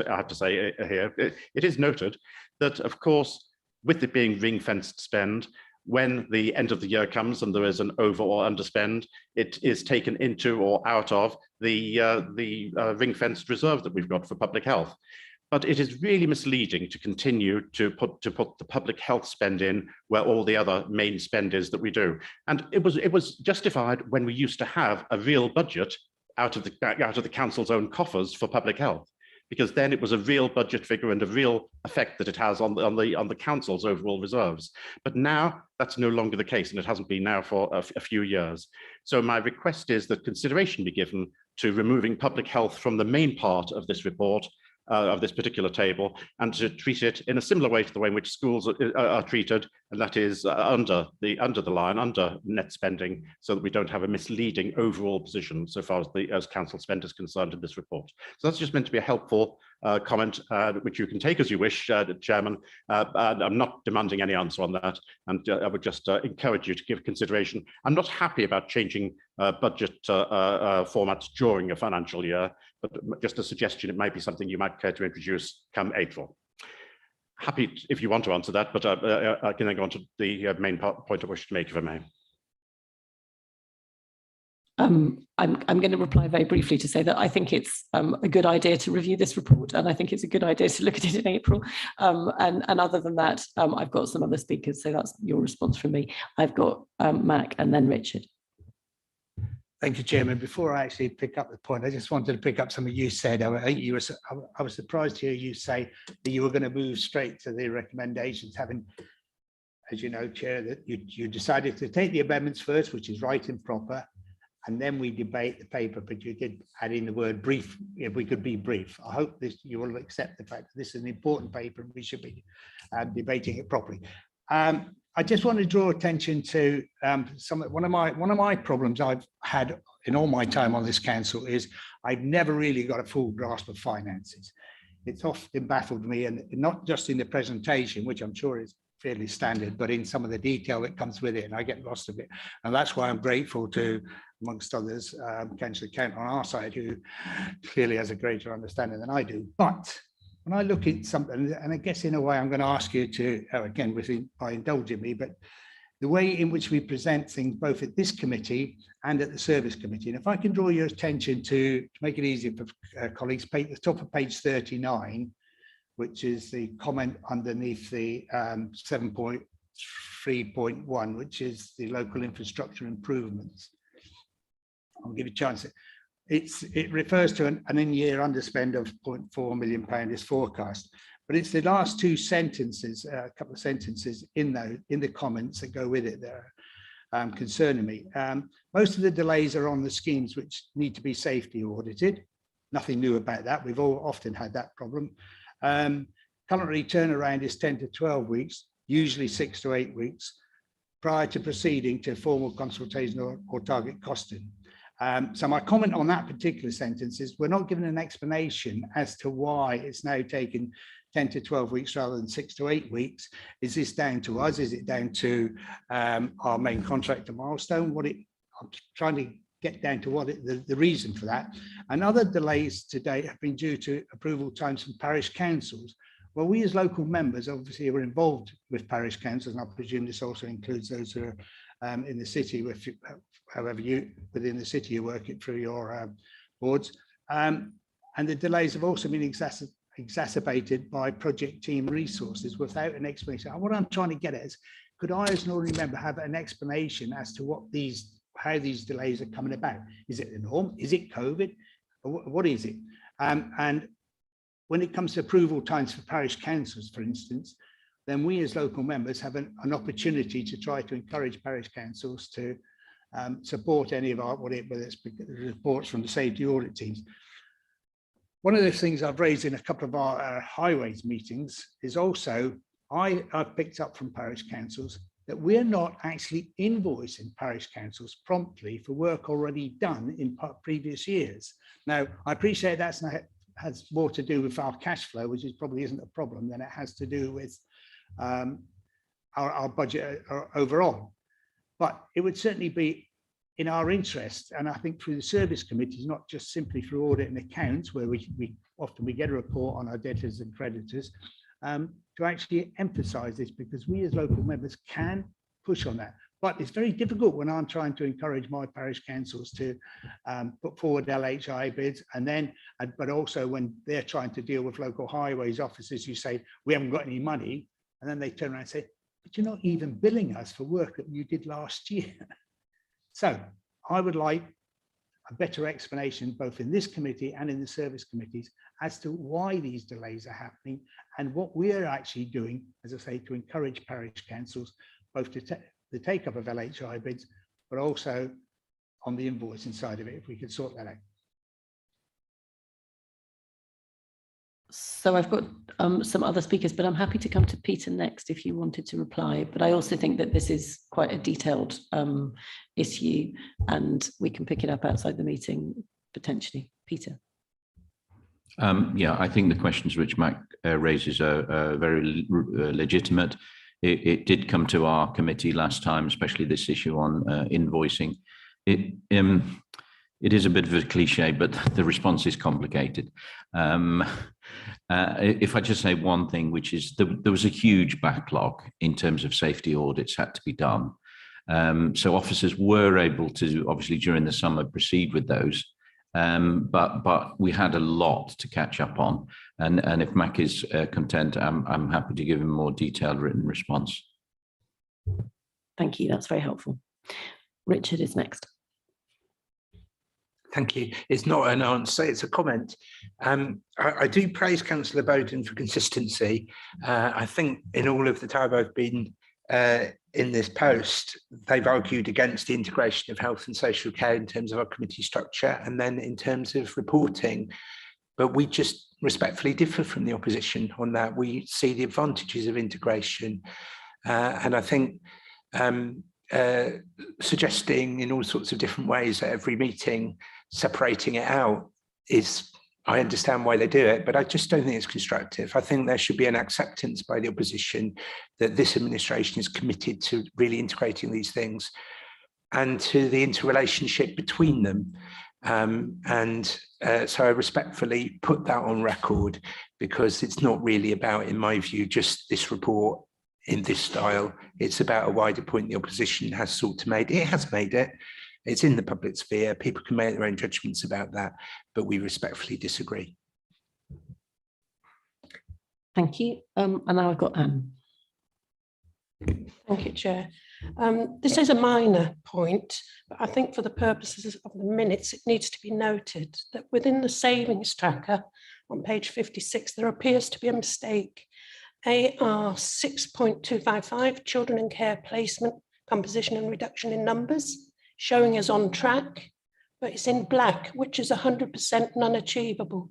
have to say here, it is noted that, of course, with it being ring-fenced spend, when the end of the year comes and there is an over or underspend, it is taken into or out of the ring-fenced reserve that we've got for public health. But it is really misleading to continue to put the public health spend in where all the other main spend is that we do. And it was justified when we used to have a real budget out of the council's own coffers for public health, because then it was a real budget figure and a real effect that it has on the council's overall reserves. But now that's no longer the case, and it hasn't been now for a few years. So my request is that consideration be given to removing public health from the main part of this report, of this particular table, and to treat it in a similar way to the way in which schools are treated, and that is under the line, under net spending, so that we don't have a misleading overall position so far as council spend is concerned in this report. So that's just meant to be a helpful comment, which you can take as you wish, Chairman. I'm not demanding any answer on that, and I would just encourage you to give consideration. I'm not happy about changing budget formats during a financial year, but just a suggestion, it might be something you might care to introduce come April. Happy if you want to answer that, but I can then go on to the main point I wish to make, if I may. I'm going to reply very briefly to say that I think it's a good idea to review this report, and I think it's a good idea to look at it in April. And other than that, I've got some other speakers, so that's your response from me. I've got Mac and then Richard. Thank you, Chairman. Before I actually pick up the point, I just wanted to pick up something you said. I was surprised to hear you say that you were going to move straight to the recommendations, having, as you know, Chair, that you decided to take the amendments first, which is right and proper, and then we debate the paper, but you did add in the word brief, if we could be brief. I hope you will accept the fact that this is an important paper and we should be debating it properly. I just want to draw attention to one of my problems I've had in all my time on this council is I've never really got a full grasp of finances. It's often baffled me, and not just in the presentation, which I'm sure is fairly standard, but in some of the detail that comes with it, and I get lost a bit. And that's why I'm grateful to, amongst others, Councillor Kent on our side, who clearly has a greater understanding than I do. But when I look at something, and I guess in a way I'm going to ask you to, again, by indulging me, but the way in which we present things both at this committee and at the service committee. And if I can draw your attention to make it easier for colleagues, the top of page 39, which is the comment underneath the 7.3.1, which is the local infrastructure improvements. I'll give you a chance. It refers to an in-year underspend of £0.4 million is forecast, but it's the last two sentences, a couple of sentences in the comments that go with it that are concerning me. Most of the delays are on the schemes which need to be safety audited. Nothing new about that. We've all often had that problem. Currently, turnaround is 10 to 12 weeks, usually 6 to 8 weeks, prior to proceeding to formal consultation or target costing. So my comment on that particular sentence is we're not given an explanation as to why it's now taken 10 to 12 weeks rather than 6 to 8 weeks. Is this down to us? Is it down to our main contractor milestone? I'm trying to get down to the reason for that. And other delays to date have been due to approval times from parish councils, Well, we as local members obviously are involved with parish councils, and I presume this also includes those who are in the city, however you within the city you work it through your boards. And the delays have also been exacerbated by project team resources without an explanation. And what I'm trying to get at is, could I as an ordinary member have an explanation as to how these delays are coming about? Is it the norm? Is it COVID? Or what is it? And when it comes to approval times for parish councils, for instance, then we as local members have an opportunity to try to encourage parish councils to support any of our, whether it's reports from the safety audit teams. One of the things I've raised in a couple of our highways meetings is also, I've picked up from parish councils that we're not actually invoicing parish councils promptly for work already done in previous years. Now, I appreciate has more to do with our cash flow, which probably isn't a problem, than it has to do with our budget overall. But it would certainly be in our interest, and I think through the service committees, not just simply through audit and accounts, where we often get a report on our debtors and creditors, to actually emphasize this, because we as local members can push on that. But it's very difficult when I'm trying to encourage my parish councils to put forward LHI bids, and then, but also when they're trying to deal with local highways officers, you say, we haven't got any money, and then they turn around and say, but you're not even billing us for work that you did last year. So I would like a better explanation, both in this committee and in the service committees, as to why these delays are happening and what we're actually doing, as I say, to encourage parish councils, both to the take up of LHI bids, but also on the invoicing side of it, if we could sort that out. So I've got some other speakers, but I'm happy to come to Peter next if you wanted to reply. But I also think that this is quite a detailed issue, and we can pick it up outside the meeting potentially. Peter. Yeah, I think the questions which Mac raises are very legitimate. It did come to our committee last time, especially this issue on invoicing. It is a bit of a cliche, but the response is complicated. If I just say one thing, which is there was a huge backlog in terms of safety audits had to be done. So officers were able to, obviously during the summer, proceed with those. But we had a lot to catch up on. And if Mac is content, I'm happy to give him a more detailed written response. Thank you, that's very helpful. Richard is next. Thank you. It's not an answer, it's a comment. I do praise Councillor Bowden for consistency. I think in all of the time I've been in this post, they've argued against the integration of health and social care in terms of our committee structure and then in terms of reporting. But we just respectfully differ from the opposition on that. We see the advantages of integration. And I think suggesting in all sorts of different ways at every meeting, separating it out is, I understand why they do it, but I just don't think it's constructive. I think there should be an acceptance by the opposition that this administration is committed to really integrating these things and to the interrelationship between them. So I respectfully put that on record, because it's not really about, in my view, just this report in this style. It's about a wider point the opposition has sought to make. It has made it. It's in the public sphere. People can make their own judgments about that, but we respectfully disagree. Thank you. And now I've got Anne. Thank you, Chair. This is a minor point, but I think for the purposes of the minutes, it needs to be noted that within the savings tracker on page 56, there appears to be a mistake. AR 6.255, children in care placement, composition and reduction in numbers, showing as on track, but it's in black, which is 100% non-achievable.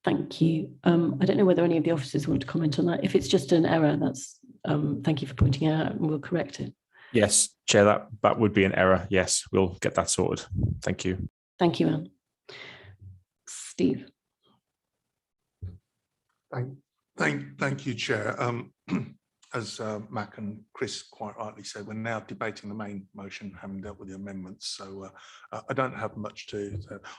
Thank you. I don't know whether any of the officers want to comment on that. If it's just an error, that's thank you for pointing it out, and we'll correct it. Yes, Chair, that would be an error. Yes, we'll get that sorted. Thank you. Thank you, Anne. Steve. Thank you, Chair. as Mac and Chris quite rightly said, we're now debating the main motion, having dealt with the amendments. So I don't have much to.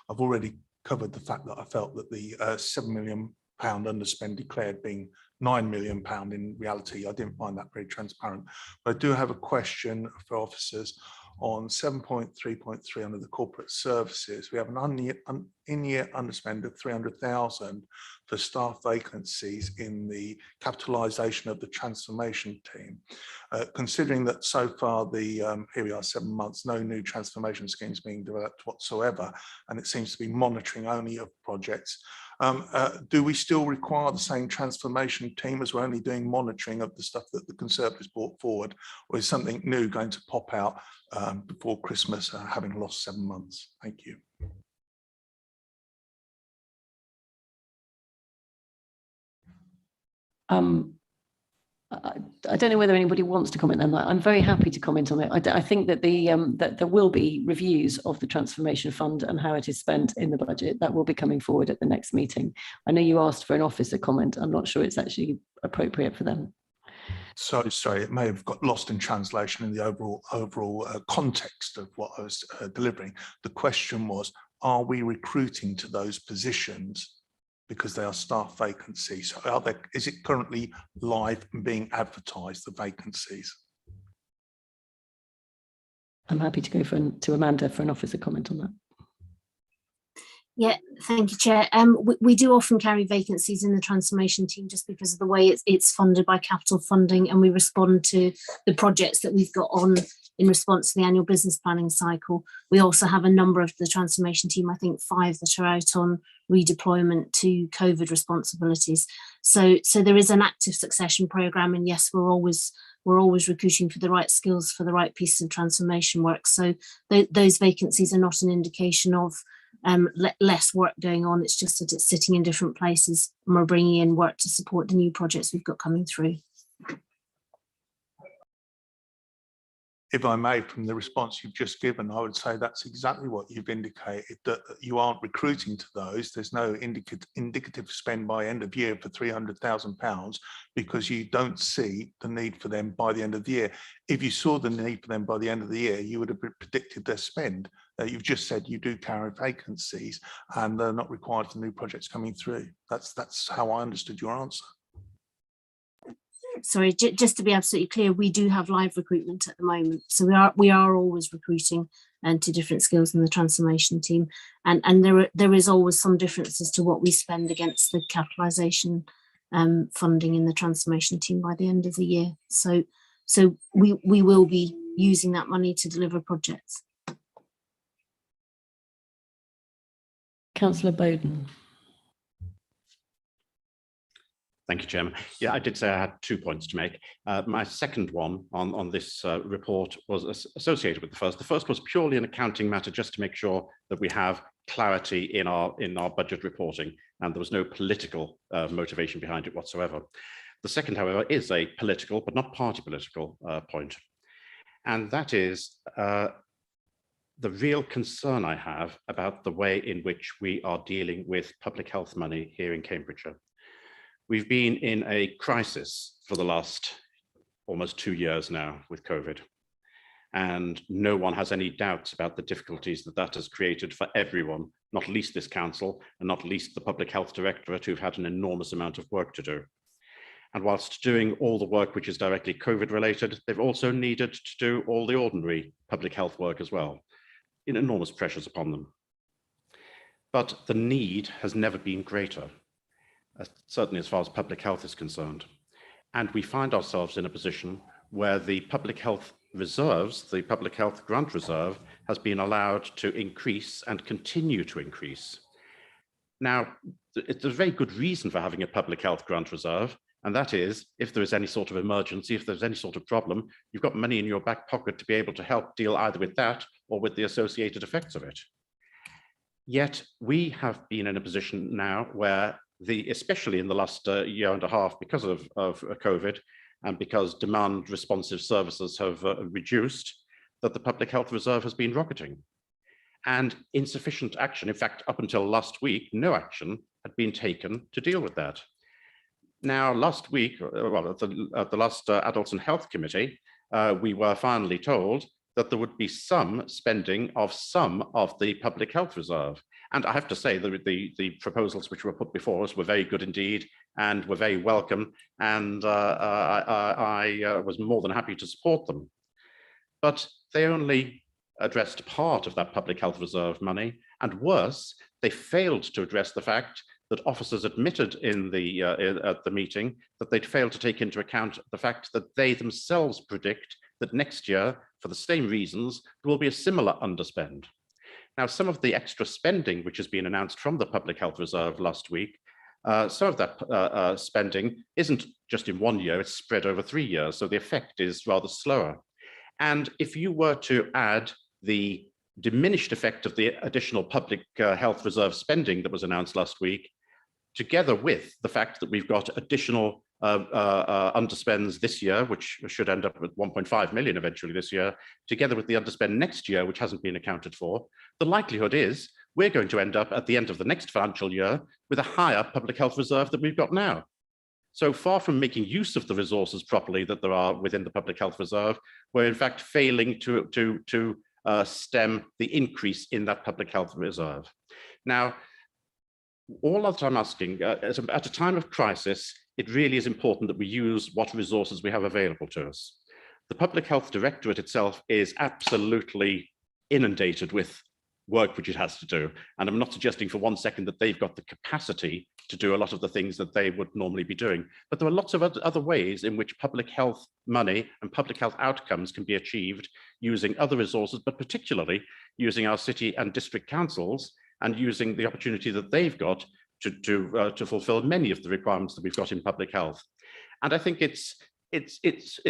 I've already covered the fact that I felt that the £7 million underspend declared being £9 million in reality. I didn't find that very transparent. But I do have a question for officers on 7.3.3 under the corporate services. We have an in-year underspend of 300,000 for staff vacancies in the capitalisation of the transformation team. Considering that so far here we are 7 months, no new transformation schemes being developed whatsoever, and it seems to be monitoring only of projects. Do we still require the same transformation team as we're only doing monitoring of the stuff that the Conservatives brought forward, or is something new going to pop out before Christmas, having lost 7 months? Thank you. I don't know whether anybody wants to comment on that. I'm very happy to comment on it. I think that that there will be reviews of the transformation fund and how it is spent in the budget. That will be coming forward at the next meeting. I know you asked for an officer comment. I'm not sure it's actually appropriate for them. So sorry, it may have got lost in translation in the overall context of what I was delivering. The question was, are we recruiting to those positions because they are staff vacancies? So is it currently live and being advertised, the vacancies? I'm happy to go to Amanda for an officer comment on that. Yeah, thank you, Chair. We do often carry vacancies in the transformation team just because of the way it's funded by capital funding, and we respond to the projects that we've got on in response to the annual business planning cycle. We also have a number of the transformation team, I think 5 that are out on redeployment to COVID responsibilities. So there is an active succession programme, and yes, we're always recruiting for the right skills for the right piece of transformation work. So those vacancies are not an indication of less work going on. It's just that it's sitting in different places, and we're bringing in work to support the new projects we've got coming through. If I may, from the response you've just given, I would say that's exactly what you've indicated, that you aren't recruiting to those. There's no indicative spend by end of year for £300,000 because you don't see the need for them by the end of the year. If you saw the need for them by the end of the year, you would have predicted their spend. You've just said you do carry vacancies and they're not required for new projects coming through. That's how I understood your answer. Sorry, just to be absolutely clear, we do have live recruitment at the moment. So we are always recruiting to different skills in the transformation team. And there is always some difference as to what we spend against the capitalisation funding in the transformation team by the end of the year. So we will be using that money to deliver projects. Councillor Bowden. Thank you, Chairman. Yeah, I did say I had 2 points to make. My second one on this report was associated with the first. The first was purely an accounting matter, just to make sure that we have clarity in our budget reporting, and there was no political motivation behind it whatsoever. The second, however, is a political, but not party political point. And that is the real concern I have about the way in which we are dealing with public health money here in Cambridgeshire. We've been in a crisis for the last almost 2 years now with COVID, and no one has any doubts about the difficulties that has created for everyone, not least this council and not least the Public Health Directorate, who've had an enormous amount of work to do. And whilst doing all the work which is directly COVID related, they've also needed to do all the ordinary public health work as well, in enormous pressures upon them. But the need has never been greater. Certainly as far as public health is concerned. And we find ourselves in a position where the public health reserves, the public health grant reserve, has been allowed to increase and continue to increase. Now, there's a very good reason for having a public health grant reserve, and that is, if there is any sort of emergency, if there's any sort of problem, you've got money in your back pocket to be able to help deal either with that or with the associated effects of it. Yet we have been in a position now where especially in the last year and a half, because of COVID and because demand responsive services have reduced, that the public health reserve has been rocketing. And insufficient action, in fact, up until last week, no action had been taken to deal with that. Now, last week, well, at the last Adults and Health Committee, we were finally told that there would be some spending of some of the public health reserve. And I have to say that the proposals which were put before us were very good indeed and were very welcome. And I was more than happy to support them. But they only addressed part of that public health reserve money. And worse, they failed to address the fact that officers admitted in at the meeting that they'd failed to take into account the fact that they themselves predict that next year, for the same reasons, there will be a similar underspend. Now, some of the extra spending which has been announced from the Public Health Reserve last week, some of that spending isn't just in 1 year, it's spread over 3 years, so the effect is rather slower. And if you were to add the diminished effect of the additional public health reserve spending that was announced last week, together with the fact that we've got additional underspends this year, which should end up with 1.5 million eventually this year, together with the underspend next year, which hasn't been accounted for, the likelihood is we're going to end up at the end of the next financial year with a higher public health reserve than we've got now. So far from making use of the resources properly that there are within the public health reserve, we're in fact failing to stem the increase in that public health reserve. Now, all that I'm asking, at a time of crisis, it really is important that we use what resources we have available to us. The Public Health Directorate itself is absolutely inundated with work which it has to do. And I'm not suggesting for 1 second that they've got the capacity to do a lot of the things that they would normally be doing. But there are lots of other ways in which public health money and public health outcomes can be achieved using other resources, but particularly using our city and district councils and using the opportunity that they've got to fulfill many of the requirements that we've got in public health. And I think it's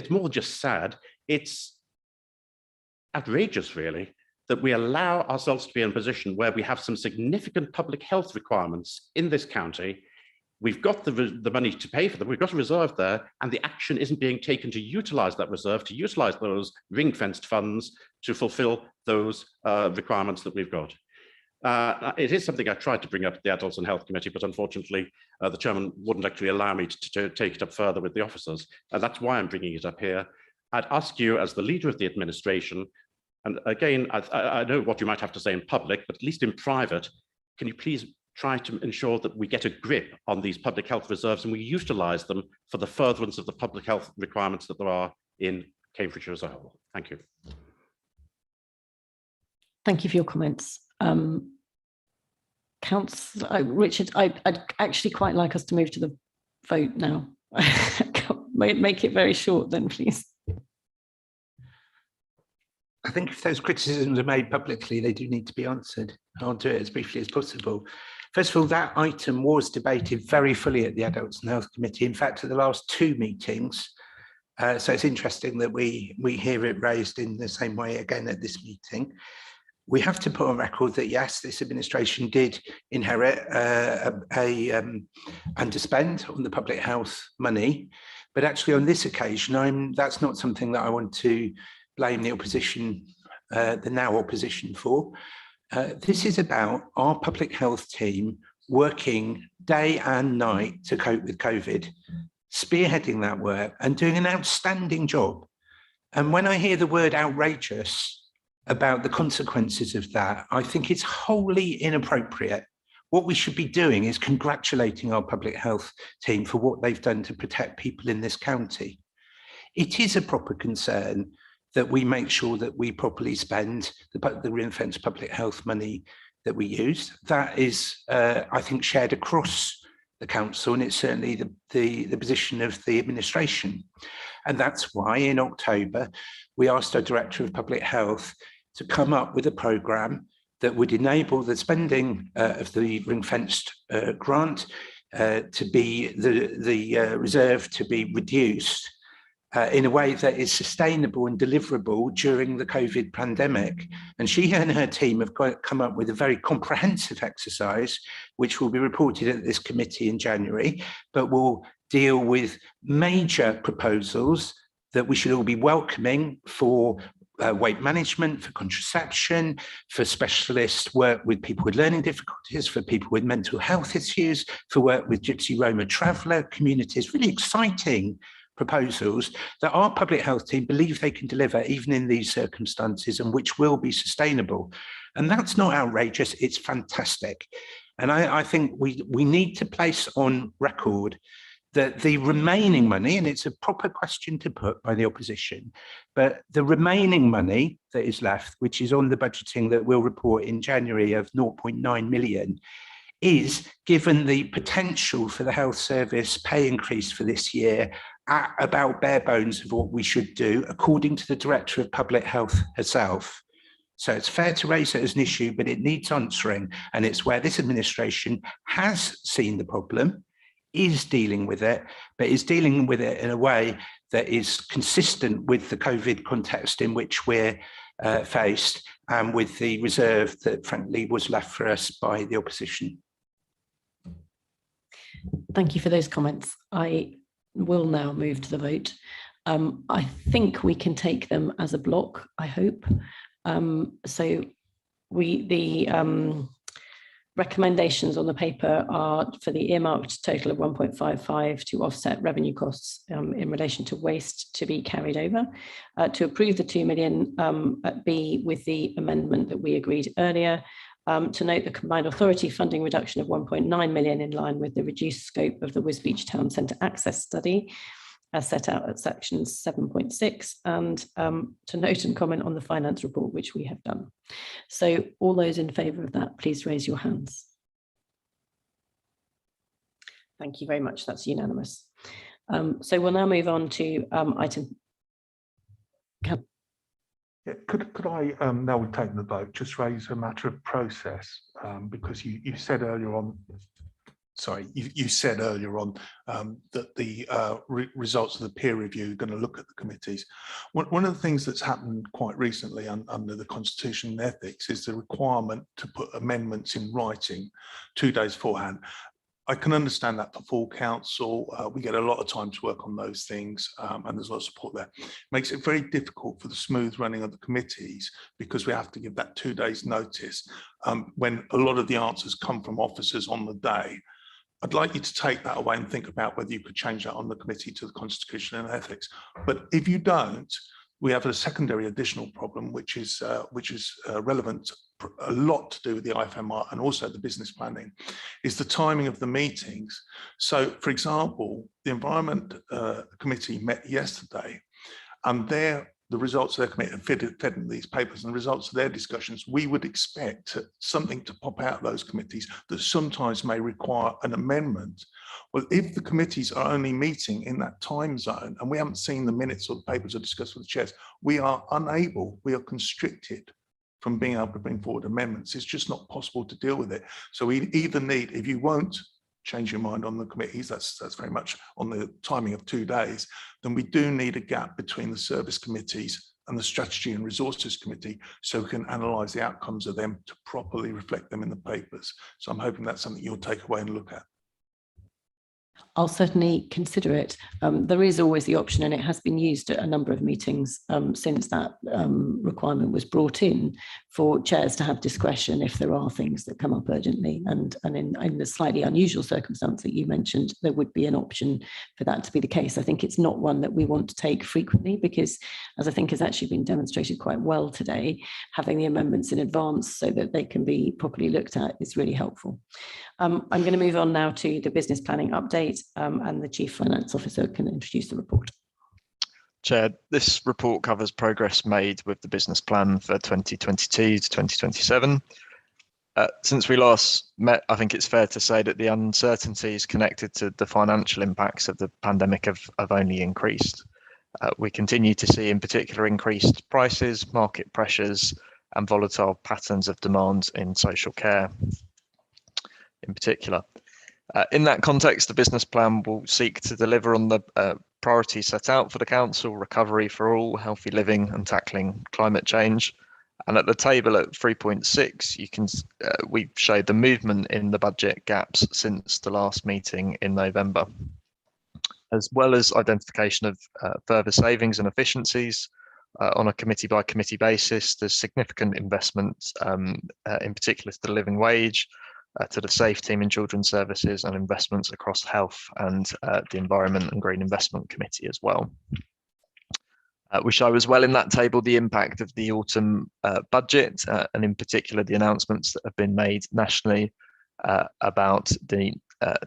more just sad, it's outrageous really, that we allow ourselves to be in a position where we have some significant public health requirements in this county. We've got the money to pay for them, we've got a reserve there, and the action isn't being taken to utilize that reserve, to utilize those ring-fenced funds to fulfill those requirements that we've got. It is something I tried to bring up at the Adults and Health Committee, but unfortunately, the chairman wouldn't actually allow me to take it up further with the officers. And that's why I'm bringing it up here. I'd ask you as the leader of the administration, and again, I know what you might have to say in public, but at least in private, can you please try to ensure that we get a grip on these public health reserves and we utilize them for the furtherance of the public health requirements that there are in Cambridgeshire as a whole. Thank you. Thank you for your comments. Councillor Richard, I'd actually quite like us to move to the vote now. Make it very short then, please. I think if those criticisms are made publicly, they do need to be answered. I'll do it as briefly as possible. First of all, that item was debated very fully at the Adults and Health Committee. In fact, at the last 2 meetings. So it's interesting that we hear it raised in the same way again at this meeting. We have to put on record that yes, this administration did inherit a underspend on the public health money, but actually on this occasion, that's not something that I want to blame the opposition, the now opposition for. This is about our public health team working day and night to cope with COVID, spearheading that work and doing an outstanding job. And when I hear the word outrageous about the consequences of that, I think it's wholly inappropriate. What we should be doing is congratulating our public health team for what they've done to protect people in this county. It is a proper concern that we make sure that we properly spend the ring-fenced public health money that we use. That is, I think, shared across the council, and it's certainly the position of the administration. And that's why in October, we asked our Director of Public Health to come up with a programme that would enable the spending of the ring-fenced grant to be the reserve to be reduced in a way that is sustainable and deliverable during the COVID pandemic. And she and her team have come up with a very comprehensive exercise, which will be reported at this committee in January, but will deal with major proposals that we should all be welcoming for weight management, for contraception, for specialist work with people with learning difficulties, for people with mental health issues, for work with Gypsy Roma traveller communities. Really exciting proposals that our public health team believe they can deliver even in these circumstances, and which will be sustainable. And that's not outrageous, it's fantastic. And I think we need to place on record that the remaining money, and it's a proper question to put by the opposition, but the remaining money that is left, which is on the budgeting that we'll report in January of 0.9 million, is, given the potential for the health service pay increase for this year, at about bare bones of what we should do, according to the Director of Public Health herself. So it's fair to raise it as an issue, but it needs answering. And it's where this administration has seen the problem, is dealing with it, but is dealing with it in a way that is consistent with the COVID context in which we're faced, and with the reserve that frankly was left for us by the opposition. Thank you for those comments. I will now move to the vote. I think we can take them as a block, I hope. So the recommendations on the paper are for the earmarked total of 1.55 to offset revenue costs in relation to waste to be carried over, to approve the 2 million at B with the amendment that we agreed earlier, to note the combined authority funding reduction of 1.9 million in line with the reduced scope of the Wisbech Town Centre access study, as set out at section 7.6, and to note and comment on the finance report, which we have done. So all those in favour of that, please raise your hands. Thank you very much, that's unanimous. So we'll now move on to item. Yeah, could I, now we've taken the vote, just raise a matter of process, because you said earlier on, sorry, you said earlier on that the results of the peer review are going to look at the committees. One of the things that's happened quite recently under the Constitution and Ethics is the requirement to put amendments in writing 2 days beforehand. I can understand that for full council, we get a lot of time to work on those things, and there's a lot of support there. Makes it very difficult for the smooth running of the committees, because we have to give that 2 days notice when a lot of the answers come from officers on the day. I'd like you to take that away and think about whether you could change that on the committee to the Constitution and Ethics. But if you don't, we have a secondary additional problem, which is relevant, a lot to do with the IFMR and also the business planning, is the timing of the meetings. So, for example, the Environment Committee met yesterday, and the results of their committee are fed in these papers, and the results of their discussions, we would expect something to pop out of those committees that sometimes may require an amendment. Well, if the committees are only meeting in that time zone, and we haven't seen the minutes or the papers are discussed with the chairs, we are constricted from being able to bring forward amendments. It's just not possible to deal with it. So we either need, if you won't change your mind on the committees, that's very much on the timing of 2 days, then we do need a gap between the service committees and the strategy and resources committee, so we can analyse the outcomes of them to properly reflect them in the papers. So I'm hoping that's something you'll take away and look at. I'll certainly consider it. There is always the option, and it has been used at a number of meetings since that requirement was brought in, for chairs to have discretion if there are things that come up urgently. And in the slightly unusual circumstance that you mentioned, there would be an option for that to be the case. I think it's not one that we want to take frequently, because, as I think has actually been demonstrated quite well today, having the amendments in advance so that they can be properly looked at is really helpful. I'm going to move on now to the business planning update, and the Chief Finance Officer can introduce the report. Chair, this report covers progress made with the business plan for 2022 to 2027. Since we last met, I think it's fair to say that the uncertainties connected to the financial impacts of the pandemic have only increased. We continue to see in particular increased prices, market pressures, and volatile patterns of demand in social care in particular. In that context, the business plan will seek to deliver on the priorities set out for the council: recovery for all, healthy living, and tackling climate change. And at the table at 3.6, you can we showed the movement in the budget gaps since the last meeting in November, as well as identification of further savings and efficiencies. on a committee by committee basis. There's significant investment, in particular to the living wage, to the Safe Team in Children's Services, and investments across health and the Environment and Green Investment Committee as well. We show as well in that table the impact of the autumn budget, and in particular the announcements that have been made nationally about the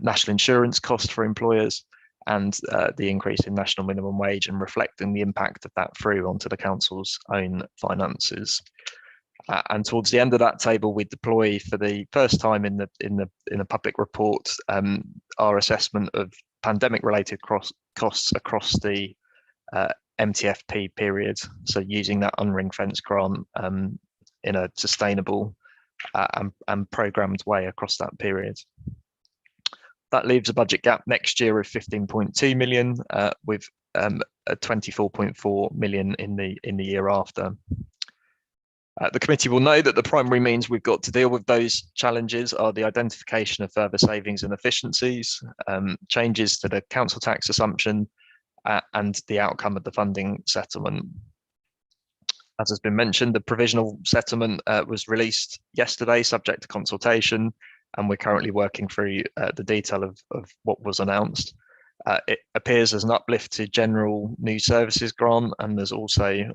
national insurance cost for employers and the increase in national minimum wage, and reflecting the impact of that through onto the council's own finances. And towards the end of that table, we deploy for the first time in the public report our assessment of pandemic-related costs across the MTFP period. So using that unring-fenced grant in a sustainable and programmed way across that period. That leaves a budget gap next year of 15.2 million, with a 24.4 million in the year after. The committee will know that the primary means we've got to deal with those challenges are the identification of further savings and efficiencies, changes to the council tax assumption, and the outcome of the funding settlement. As has been mentioned, the provisional settlement was released yesterday, subject to consultation, and we're currently working through the detail of what was announced. It appears as an uplift to general new services grant, and there's also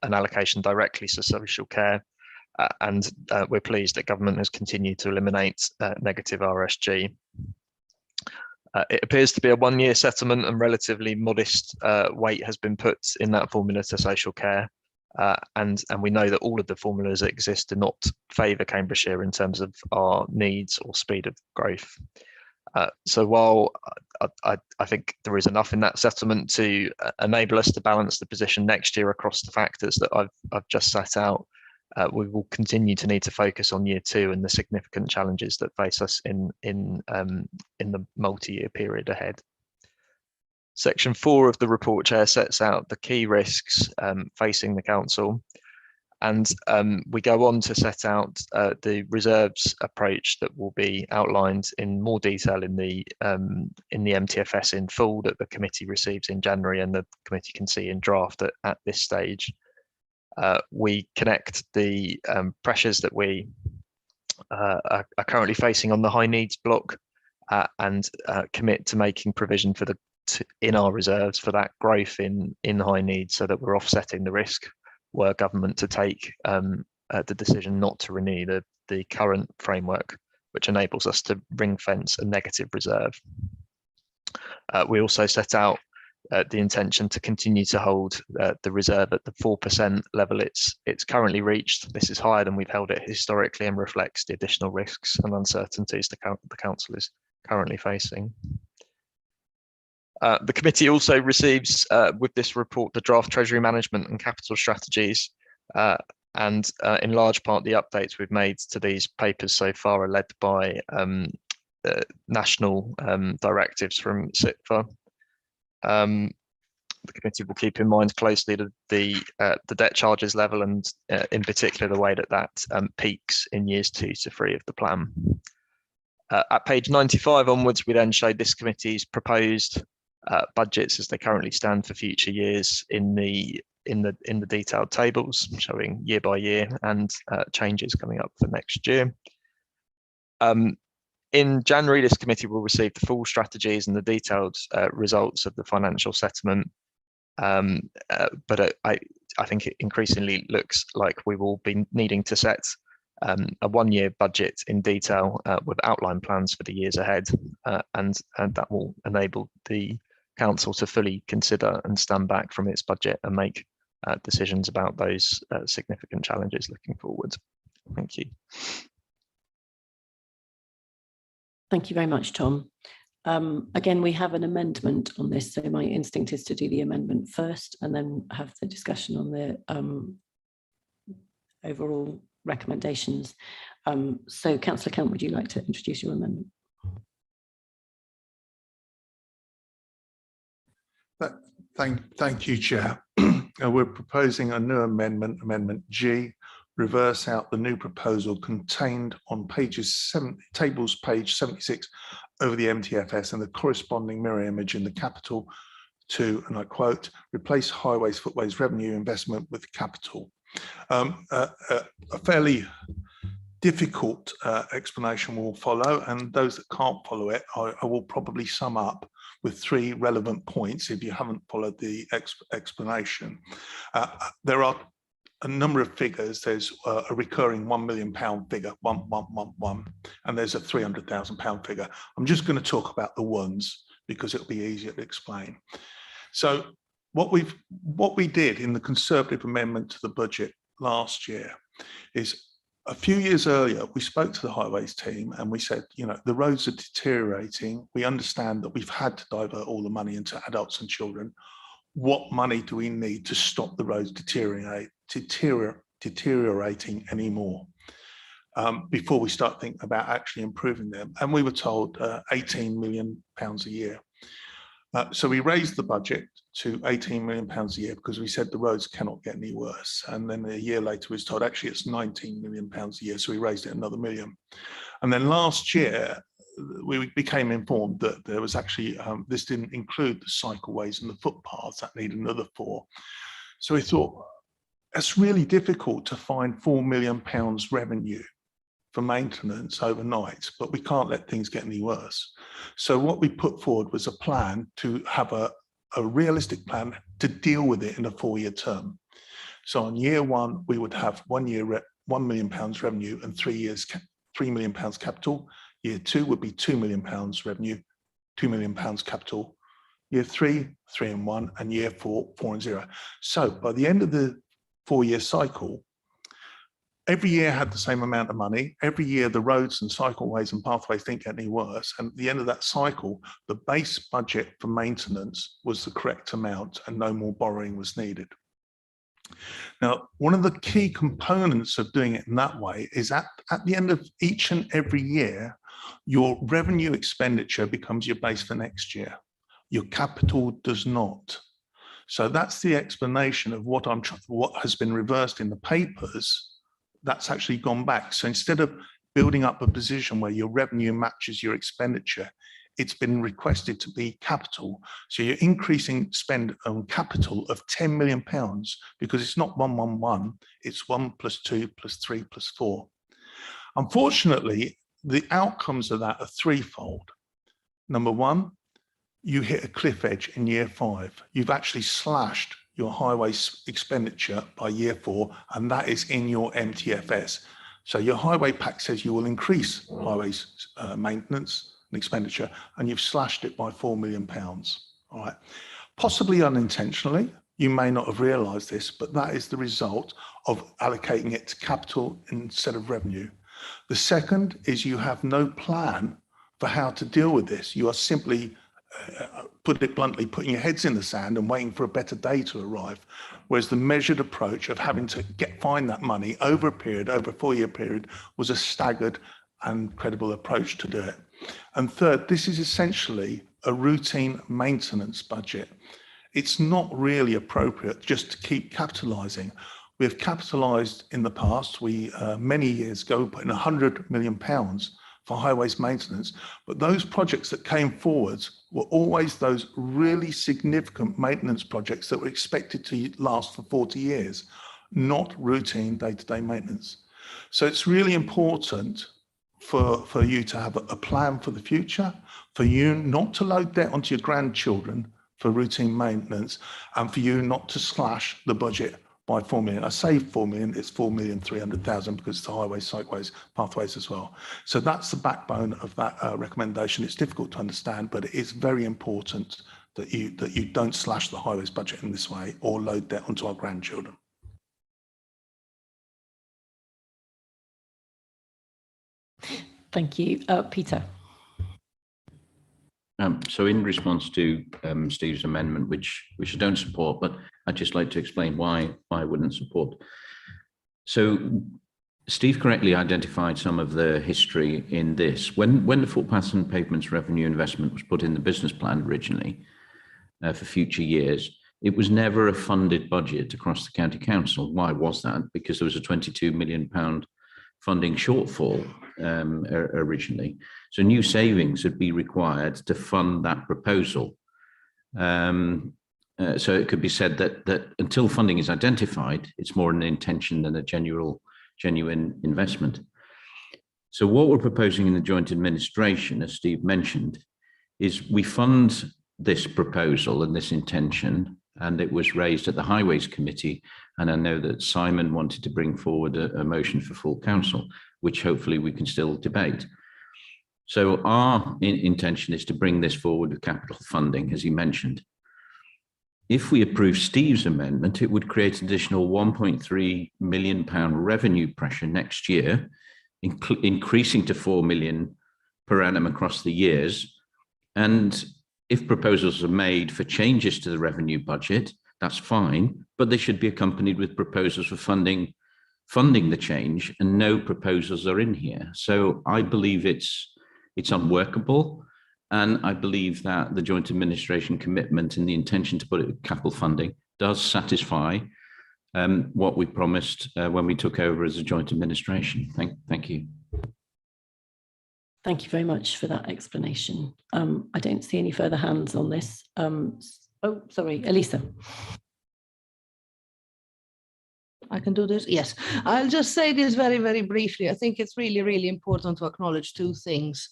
an allocation directly to social care, and we're pleased that government has continued to eliminate negative RSG. It appears to be a one-year settlement, and relatively modest weight has been put in that formula to social care. And we know that all of the formulas that exist do not favour Cambridgeshire in terms of our needs or speed of growth. So while I think there is enough in that settlement to enable us to balance the position next year across the factors that I've just set out, we will continue to need to focus on year two and the significant challenges that face us in the multi-year period ahead. Section 4 of the report, Chair, sets out the key risks facing the council, and we go on to set out the reserves approach that will be outlined in more detail in the MTFS in full that the committee receives in January, and the committee can see in draft at this stage. We connect the pressures that we are currently facing on the high needs block, and commit to making provision for in our reserves for that growth in high needs, so that we're offsetting the risk were government to take the decision not to renew the current framework, which enables us to ring fence a negative reserve. We also set out the intention to continue to hold the reserve at the 4% level it's currently reached. This is higher than we've held it historically and reflects the additional risks and uncertainties the council is currently facing. The committee also receives with this report the draft Treasury management and capital strategies, and in large part the updates we've made to these papers so far are led by national directives from SITFA. The committee will keep in mind closely the debt charges level, and in particular the way that peaks in years 2 to 3 of the plan. At page 95 onwards, we then showed this committee's proposed budgets as they currently stand for future years in the detailed tables, showing year by year and changes coming up for next year. In January, this committee will receive the full strategies and the detailed results of the financial settlement. But I think it increasingly looks like we will be needing to set a one-year budget in detail with outline plans for the years ahead, and that will enable the council to fully consider and stand back from its budget and make decisions about those significant challenges looking forward. Thank you. Thank you very much, Tom. Again, we have an amendment on this, so my instinct is to do the amendment first and then have the discussion on the overall recommendations. So Councillor Kent, would you like to introduce your amendment? Thank you, Chair. We're proposing a new amendment, Amendment G, reverse out the new proposal contained on tables page 76 over the MTFS and the corresponding mirror image in the capital to, and I quote, replace highways, footways revenue investment with capital. A fairly difficult explanation will follow, and those that can't follow it, I will probably sum up with 3 relevant points if you haven't followed the explanation. There are a number of figures. There's a recurring £1 million figure, 1111, and there's a £300,000 figure. I'm just going to talk about the ones because it'll be easier to explain. So what we did in the Conservative amendment to the budget last year is, a few years earlier, we spoke to the highways team and we said, you know, the roads are deteriorating. We understand that we've had to divert all the money into adults and children. What money do we need to stop the roads deteriorating anymore before we start thinking about actually improving them? And we were told £18 million a year. So we raised the budget to £18 million a year because we said the roads cannot get any worse. And then a year later, we was told actually it's £19 million a year. So we raised it another million. And then last year, we became informed that there was actually, this didn't include the cycleways and the footpaths that need another 4. So we thought, it's really difficult to find £4 million revenue for maintenance overnight, but we can't let things get any worse. So what we put forward was a plan to have a realistic plan to deal with it in a 4-year term. So on year 1, we would have 1 year, £1 million revenue and 3 years, £3 million capital. Year 2 would be £2 million revenue, £2 million capital. Year 3, 3 and 1, and year 4, 4 and 0. So by the end of the 4-year cycle, every year had the same amount of money. Every year, the roads and cycleways and pathways didn't get any worse. And at the end of that cycle, the base budget for maintenance was the correct amount and no more borrowing was needed. Now, one of the key components of doing it in that way is at the end of each and every year, your revenue expenditure becomes your base for next year. Your capital does not. So that's the explanation of what has been reversed in the papers. That's actually gone back. So instead of building up a position where your revenue matches your expenditure, it's been requested to be capital. So you're increasing spend on capital of £10 million because it's not 111, it's 1 + 2 + 3 + 4. Unfortunately, the outcomes of that are threefold. Number 1, you hit a cliff edge in year 5. You've actually slashed your highways expenditure by year 4, and that is in your MTFS. So your highway pack says you will increase highways maintenance and expenditure, and you've slashed it by £4 million. All right, possibly unintentionally. You may not have realised this, but that is the result of allocating it to capital instead of revenue. The second is you have no plan for how to deal with this. You are simply, put it bluntly, putting your heads in the sand and waiting for a better day to arrive. Whereas the measured approach of having to find that money over a 4-year period, was a staggered and credible approach to do it. And third, this is essentially a routine maintenance budget. It's not really appropriate just to keep capitalising. We've capitalised in the past. We many years ago put in £100 million for highways maintenance, but those projects that came forwards were always those really significant maintenance projects that were expected to last for 40 years, not routine day-to-day maintenance. So it's really important for you to have a plan for the future, for you not to load debt onto your grandchildren for routine maintenance, and for you not to slash the budget by 4 million. I say 4 million, it's 4,300,000 because it's the highways, cycleways, pathways as well. So that's the backbone of that recommendation. It's difficult to understand, but it is very important that you don't slash the highways budget in this way or load debt onto our grandchildren. Thank you. Peter. So in response to Steve's amendment, which I don't support, but I'd just like to explain why I wouldn't support. So Steve correctly identified some of the history in this. When the footpaths and pavements revenue investment was put in the business plan originally for future years, it was never a funded budget across the county council. Why was that? Because there was a £22 million funding shortfall originally. So new savings would be required to fund that proposal. So it could be said that until funding is identified, it's more an intention than a genuine investment. So what we're proposing in the joint administration, as Steve mentioned, is we fund this proposal and this intention, and it was raised at the Highways Committee. And I know that Simon wanted to bring forward a motion for full council, which hopefully we can still debate. So our intention is to bring this forward with capital funding, as he mentioned. If we approve Steve's amendment, it would create an additional £1.3 million revenue pressure next year, increasing to 4 million per annum across the years. And if proposals are made for changes to the revenue budget, that's fine, but they should be accompanied with proposals for funding the change, and no proposals are in here. So I believe it's unworkable. And I believe that the joint administration commitment and the intention to put it with capital funding does satisfy what we promised when we took over as a joint administration. Thank you. Thank you very much for that explanation. I don't see any further hands on this. Oh, sorry, Elisa. I can do this. Yes, I'll just say this very, very briefly. I think it's really, really important to acknowledge two things.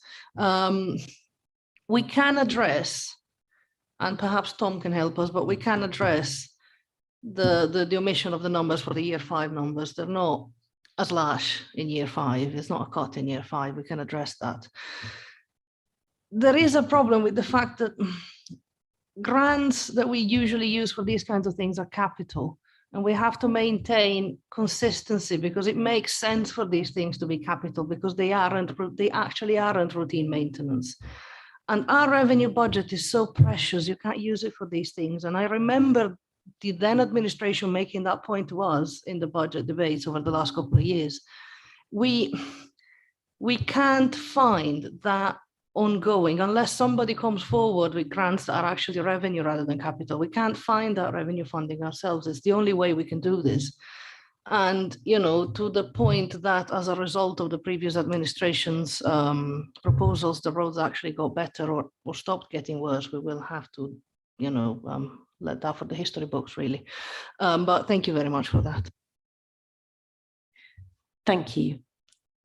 We can address, and perhaps Tom can help us, but we can address the omission of the numbers for the year 5 numbers. They're not a slash in year 5. It's not a cut in year 5. We can address that. There is a problem with the fact that grants that we usually use for these kinds of things are capital, and we have to maintain consistency because it makes sense for these things to be capital because they actually aren't routine maintenance. And our revenue budget is so precious, you can't use it for these things. And I remember the then administration making that point to us in the budget debates over the last couple of years. We can't find that ongoing unless somebody comes forward with grants that are actually revenue rather than capital. We can't find that revenue funding ourselves. It's the only way we can do this. And, you know, to the point that as a result of the previous administration's proposals, the roads actually got better or stopped getting worse. We will have to, you know, let that for the history books, really. But thank you very much for that. Thank you.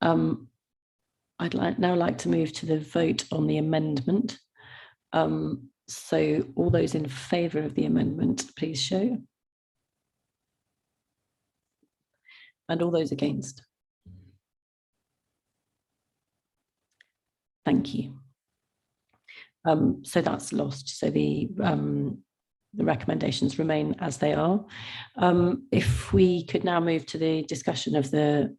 I'd now like to move to the vote on the amendment. So all those in favour of the amendment, please show. And all those against? Thank you. So that's lost. So the recommendations remain as they are. If we could now move to the discussion of the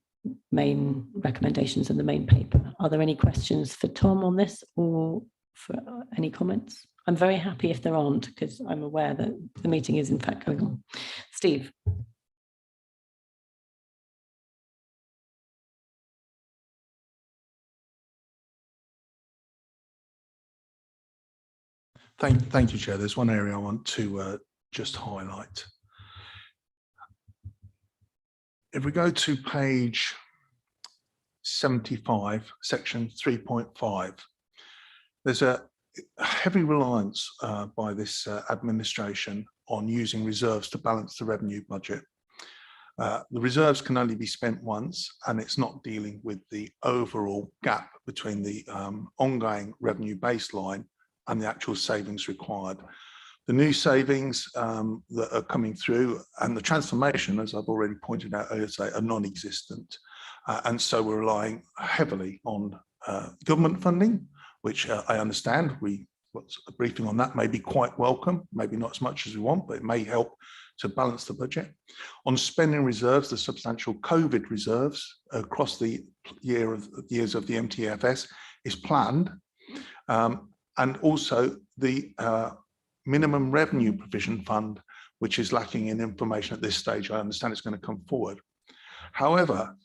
main recommendations and the main paper. Are there any questions for Tom on this or for any comments? I'm very happy if there aren't, because I'm aware that the meeting is in fact going on. Steve. Thank you, Chair. There's one area I want to just highlight. If we go to page 75, section 3.5, there's a heavy reliance by this administration on using reserves to balance the revenue budget. The reserves can only be spent once, and it's not dealing with the overall gap between the ongoing revenue baseline and the actual savings required. The new savings that are coming through and the transformation, as I've already pointed out earlier today, are non-existent. And so we're relying heavily on government funding, which I understand what's a briefing on that may be quite welcome, maybe not as much as we want, but it may help to balance the budget. On spending reserves, the substantial COVID reserves across the years of the MTFS is planned. And also the minimum revenue provision fund, which is lacking in information at this stage. I understand it's going to come forward. However,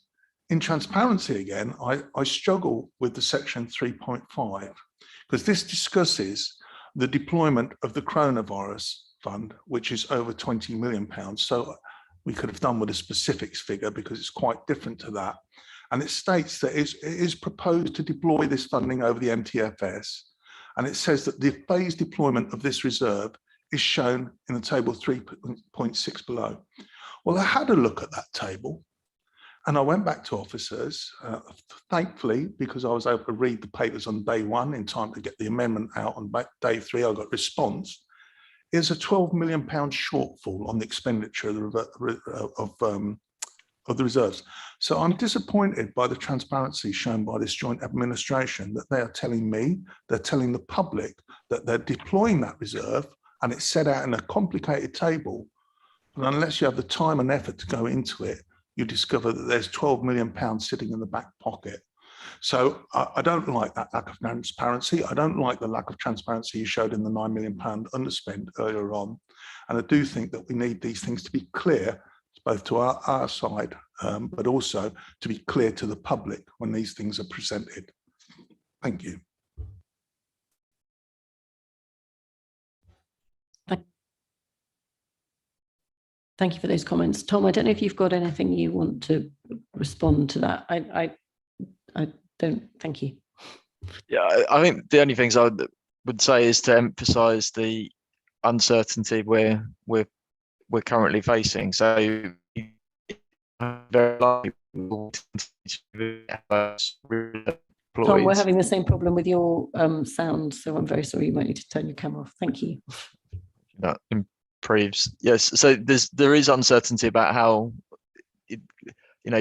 in transparency again, I struggle with the section 3.5 because this discusses the deployment of the Chronovirus fund, which is over £20 million. So we could have done with a specifics figure because it's quite different to that. And it states that it is proposed to deploy this funding over the MTFS. And it says that the phased deployment of this reserve is shown in the table 3.6 below. Well, I had a look at that table and I went back to officers, thankfully, because I was able to read the papers on day one in time to get the amendment out on day three, I got response. Is a £12 million shortfall on the expenditure of the reserves. So I'm disappointed by the transparency shown by this joint administration that they are telling me, they're telling the public that they're deploying that reserve, and it's set out in a complicated table. And unless you have the time and effort to go into it, you discover that there's £12 million sitting in the back pocket. So I don't like that lack of transparency. I don't like the lack of transparency you showed in the £9 million underspend earlier on. And I do think that we need these things to be clear, both to our side, but also to be clear to the public when these things are presented. Thank you. Thank you for those comments. Tom, I don't know if you've got anything you want to respond to that. I don't, thank you. Yeah, I think the only things I would say is to emphasise the uncertainty we're currently facing. So very likely Tom, we're having the same problem with your sound, so I'm very sorry. You might need to turn your camera off. Thank you. That improves. Yes, so there is uncertainty about how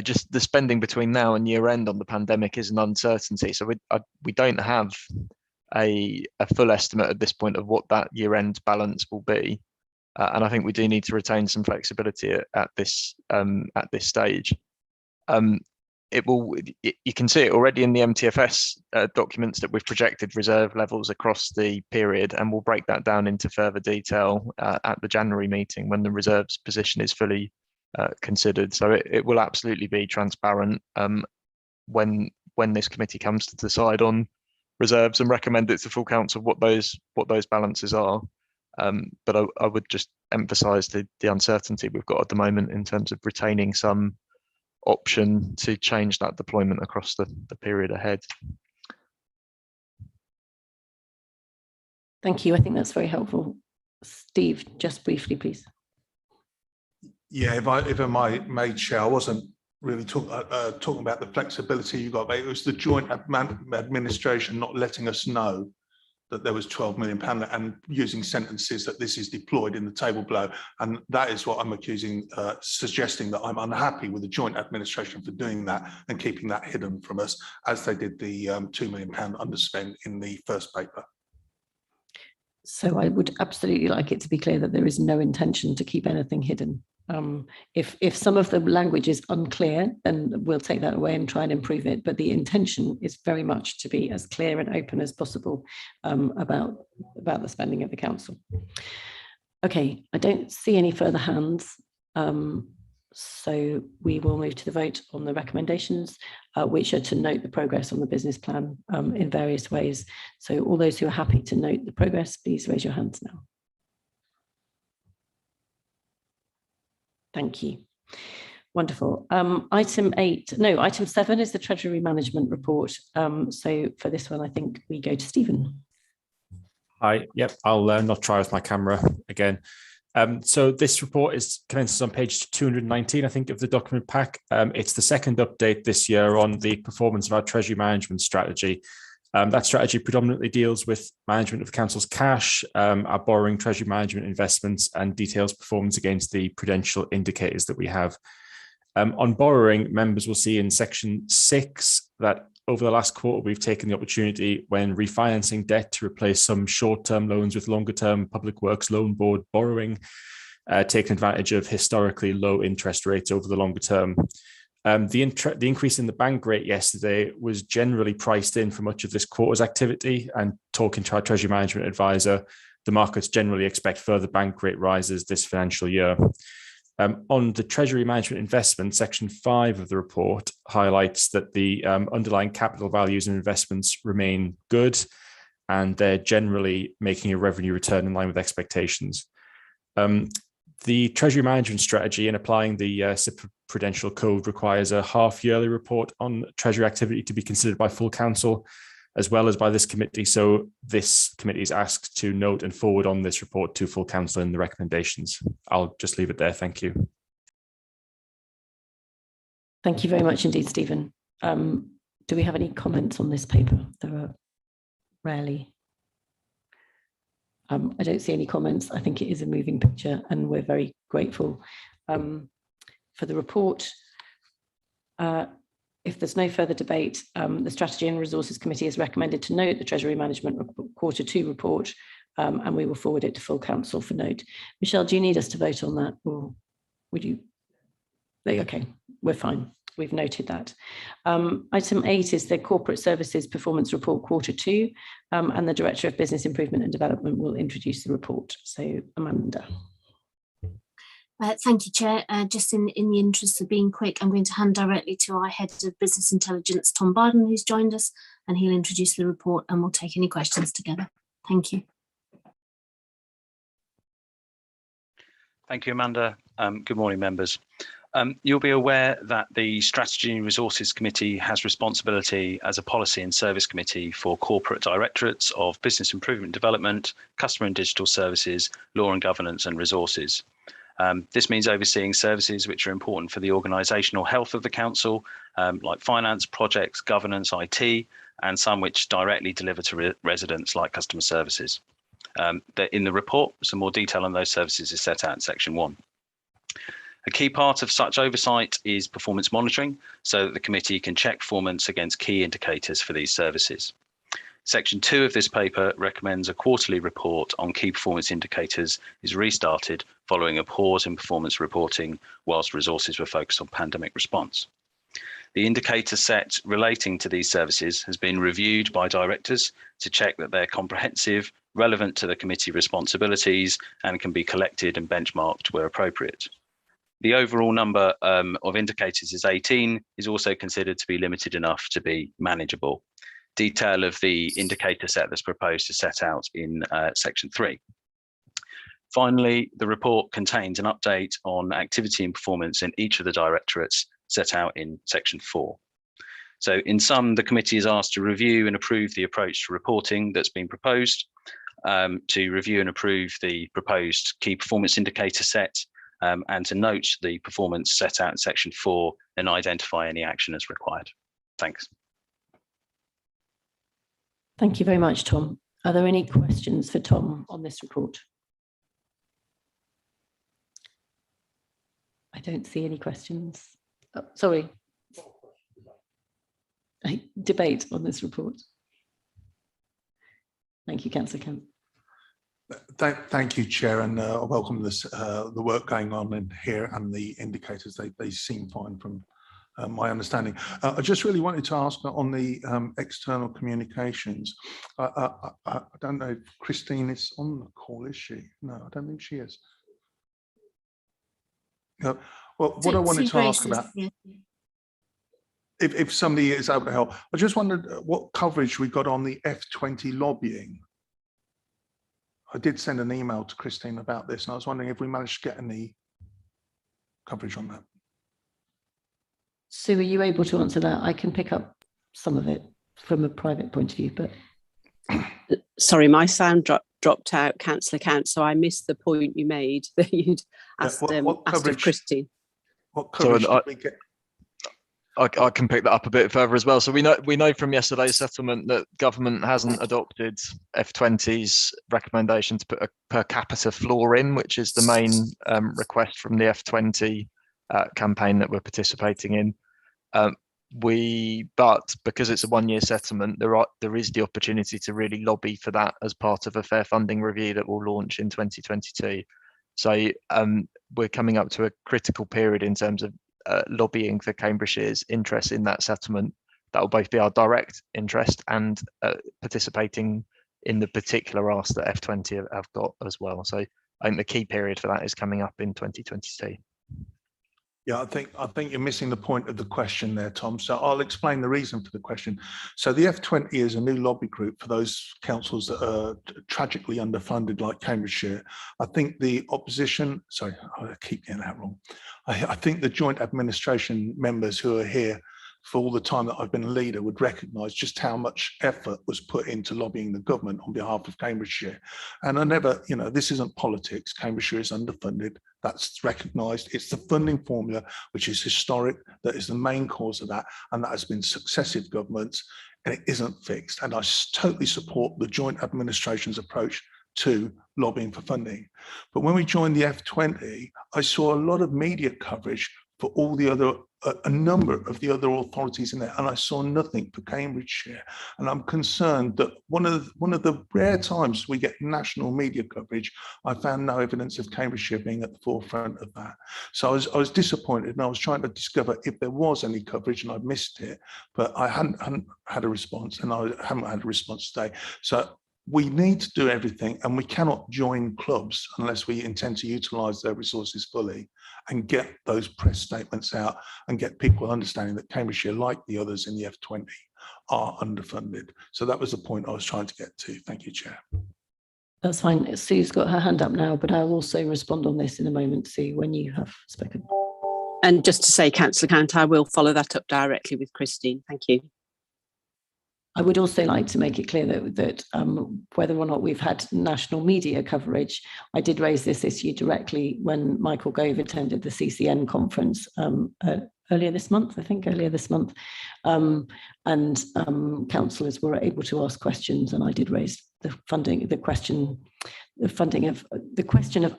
just the spending between now and year end on the pandemic is an uncertainty. So we don't have a full estimate at this point of what that year end balance will be, and I think we do need to retain some flexibility at this stage. You can see it already in the MTFS documents that we've projected reserve levels across the period, and we'll break that down into further detail at the January meeting when the reserves position is fully considered. So it will absolutely be transparent when this committee comes to decide on reserves and recommend it to full council what those balances are. But I would just emphasise the uncertainty we've got at the moment in terms of retaining some option to change that deployment across the period ahead. Thank you. I think that's very helpful. Steve, just briefly, please. Yeah, if I may, Chair, I wasn't really talking about the flexibility you got, but it was the joint administration not letting us know that there was £12 million and using sentences that this is deployed in the table below. And that is what I'm suggesting that I'm unhappy with the joint administration for doing that and keeping that hidden from us, as they did the £2 million underspend in the first paper. So I would absolutely like it to be clear that there is no intention to keep anything hidden. If some of the language is unclear, then we'll take that away and try and improve it. But the intention is very much to be as clear and open as possible about the spending of the council. Okay, I don't see any further hands. So we will move to the vote on the recommendations, which are to note the progress on the business plan in various ways. So all those who are happy to note the progress, please raise your hands now. Thank you. Wonderful. Item 7 is the Treasury Management Report. So for this one, I think we go to Stephen. Hi, yep, I'll not try with my camera again. So this report commences on page 219, I think, of the document pack. It's the second update this year on the performance of our Treasury management strategy. That strategy predominantly deals with management of council's cash, our borrowing, treasury management investments, and details performance against the prudential indicators that we have. On borrowing, members will see in section 6 that over the last quarter, we've taken the opportunity when refinancing debt to replace some short-term loans with longer-term Public Works Loan Board borrowing, taking advantage of historically low interest rates over the longer term. The increase in the bank rate yesterday was generally priced in for much of this quarter's activity, and talking to our Treasury Management Advisor, the markets generally expect further bank rate rises this financial year. On the Treasury Management Investment, section 5 of the report highlights that the underlying capital values and investments remain good, and they're generally making a revenue return in line with expectations. The Treasury Management Strategy in applying the Prudential Code requires a half-yearly report on Treasury activity to be considered by full council. as well as by this committee. So this committee is asked to note and forward on this report to full council in the recommendations. I'll just leave it there. Thank you. Thank you very much indeed, Stephen. Do we have any comments on this paper? There are rarely. I don't see any comments. I think it is a moving picture and we're very grateful for the report. If there's no further debate, the Strategy and Resources Committee has recommended to note the Treasury Management Q2 report, and we will forward it to full council for note. Michelle, do you need us to vote on that, or would you? Okay, we're fine. We've noted that. Item 8 is the Corporate Services Performance Report Q2, and the Director of Business Improvement and Development will introduce the report. So, Amanda. Thank you, Chair. Just in the interest of being quick, I'm going to hand directly to our Head of Business Intelligence, Tom Barden, who's joined us, and he'll introduce the report and we'll take any questions together. Thank you. Thank you, Amanda. Good morning, members. You'll be aware that the Strategy and Resources Committee has responsibility as a policy and service committee for corporate directorates of business improvement and development, customer and digital services, law and governance and resources. This means overseeing services which are important for the organisational health of the council, like finance, projects, governance, IT, and some which directly deliver to residents like customer services. In the report, some more detail on those services is set out in section 1. A key part of such oversight is performance monitoring, so that the committee can check performance against key indicators for these services. Section 2 of this paper recommends a quarterly report on key performance indicators is restarted following a pause in performance reporting whilst resources were focused on pandemic response. The indicator set relating to these services has been reviewed by directors to check that they're comprehensive, relevant to the committee responsibilities, and can be collected and benchmarked where appropriate. The overall number of indicators is 18, is also considered to be limited enough to be manageable. Detail of the indicator set that's proposed is set out in section 3. Finally, the report contains an update on activity and performance in each of the directorates set out in section 4. So in sum, the committee is asked to review and approve the approach to reporting that's been proposed, to review and approve the proposed key performance indicator set, and to note the performance set out in section 4 and identify any action as required. Thanks. Thank you very much, Tom. Are there any questions for Tom on this report? I don't see any questions. Oh, sorry. Debate on this report. Thank you, Councillor Kemp. Thank you, Chair, and I welcome this, the work going on in here and the indicators. They seem fine from my understanding. I just really wanted to ask on the external communications. I don't know if Christine is on the call, is she? No, I don't think she is. Well, what I wanted to ask about, if somebody is able to help, I just wondered what coverage we got on the F20 lobbying. I did send an email to Christine about this, and I was wondering if we managed to get any coverage on that. Sue, are you able to answer that? I can pick up some of it from a private point of view, but. Sorry, my sound dropped out, Councillor Count, so I missed the point you made that you'd asked, what asked of Christine. What coverage did we get? I can pick that up a bit further as well. So we know from yesterday's settlement that government hasn't adopted F20's recommendation to put a per capita floor in, which is the main request from the F20 campaign that we're participating in. But because it's a one-year settlement, there is the opportunity to really lobby for that as part of a fair funding review that will launch in 2022. So we're coming up to a critical period in terms of lobbying for Cambridgeshire's interest in that settlement. That will both be our direct interest and participating in the particular ask that F20 have got as well. So I think the key period for that is coming up in 2022. Yeah, I think you're missing the point of the question there, Tom. So I'll explain the reason for the question. So the F20 is a new lobby group for those councils that are tragically underfunded, like Cambridgeshire. I think the opposition, sorry, I keep getting that wrong. I think the joint administration members who are here for all the time that I've been a leader would recognise just how much effort was put into lobbying the government on behalf of Cambridgeshire. And I never, you know, this isn't politics. Cambridgeshire is underfunded. That's recognised. It's the funding formula, which is historic, that is the main cause of that. And that has been successive governments, and it isn't fixed. And I totally support the joint administration's approach to lobbying for funding. But when we joined the F20, I saw a lot of media coverage for all the other, a number of the other authorities in there, and I saw nothing for Cambridgeshire. And I'm concerned that one of the rare times we get national media coverage, I found no evidence of Cambridgeshire being at the forefront of that. So I was disappointed, and I was trying to discover if there was any coverage, and I missed it, but I hadn't had a response, and I haven't had a response today. So we need to do everything, and we cannot join clubs unless we intend to utilise their resources fully and get those press statements out and get people understanding that Cambridgeshire, like the others in the F20, are underfunded. So that was the point I was trying to get to. Thank you, Chair. That's fine. Sue's got her hand up now, but I'll also respond on this in a moment, Sue, when you have spoken. And just to say, Councillor Count, I will follow that up directly with Christine. Thank you. I would also like to make it clear that whether or not we've had national media coverage, I did raise this issue directly when Michael Gove attended the CCN conference earlier this month, and councillors were able to ask questions, and I did raise the question of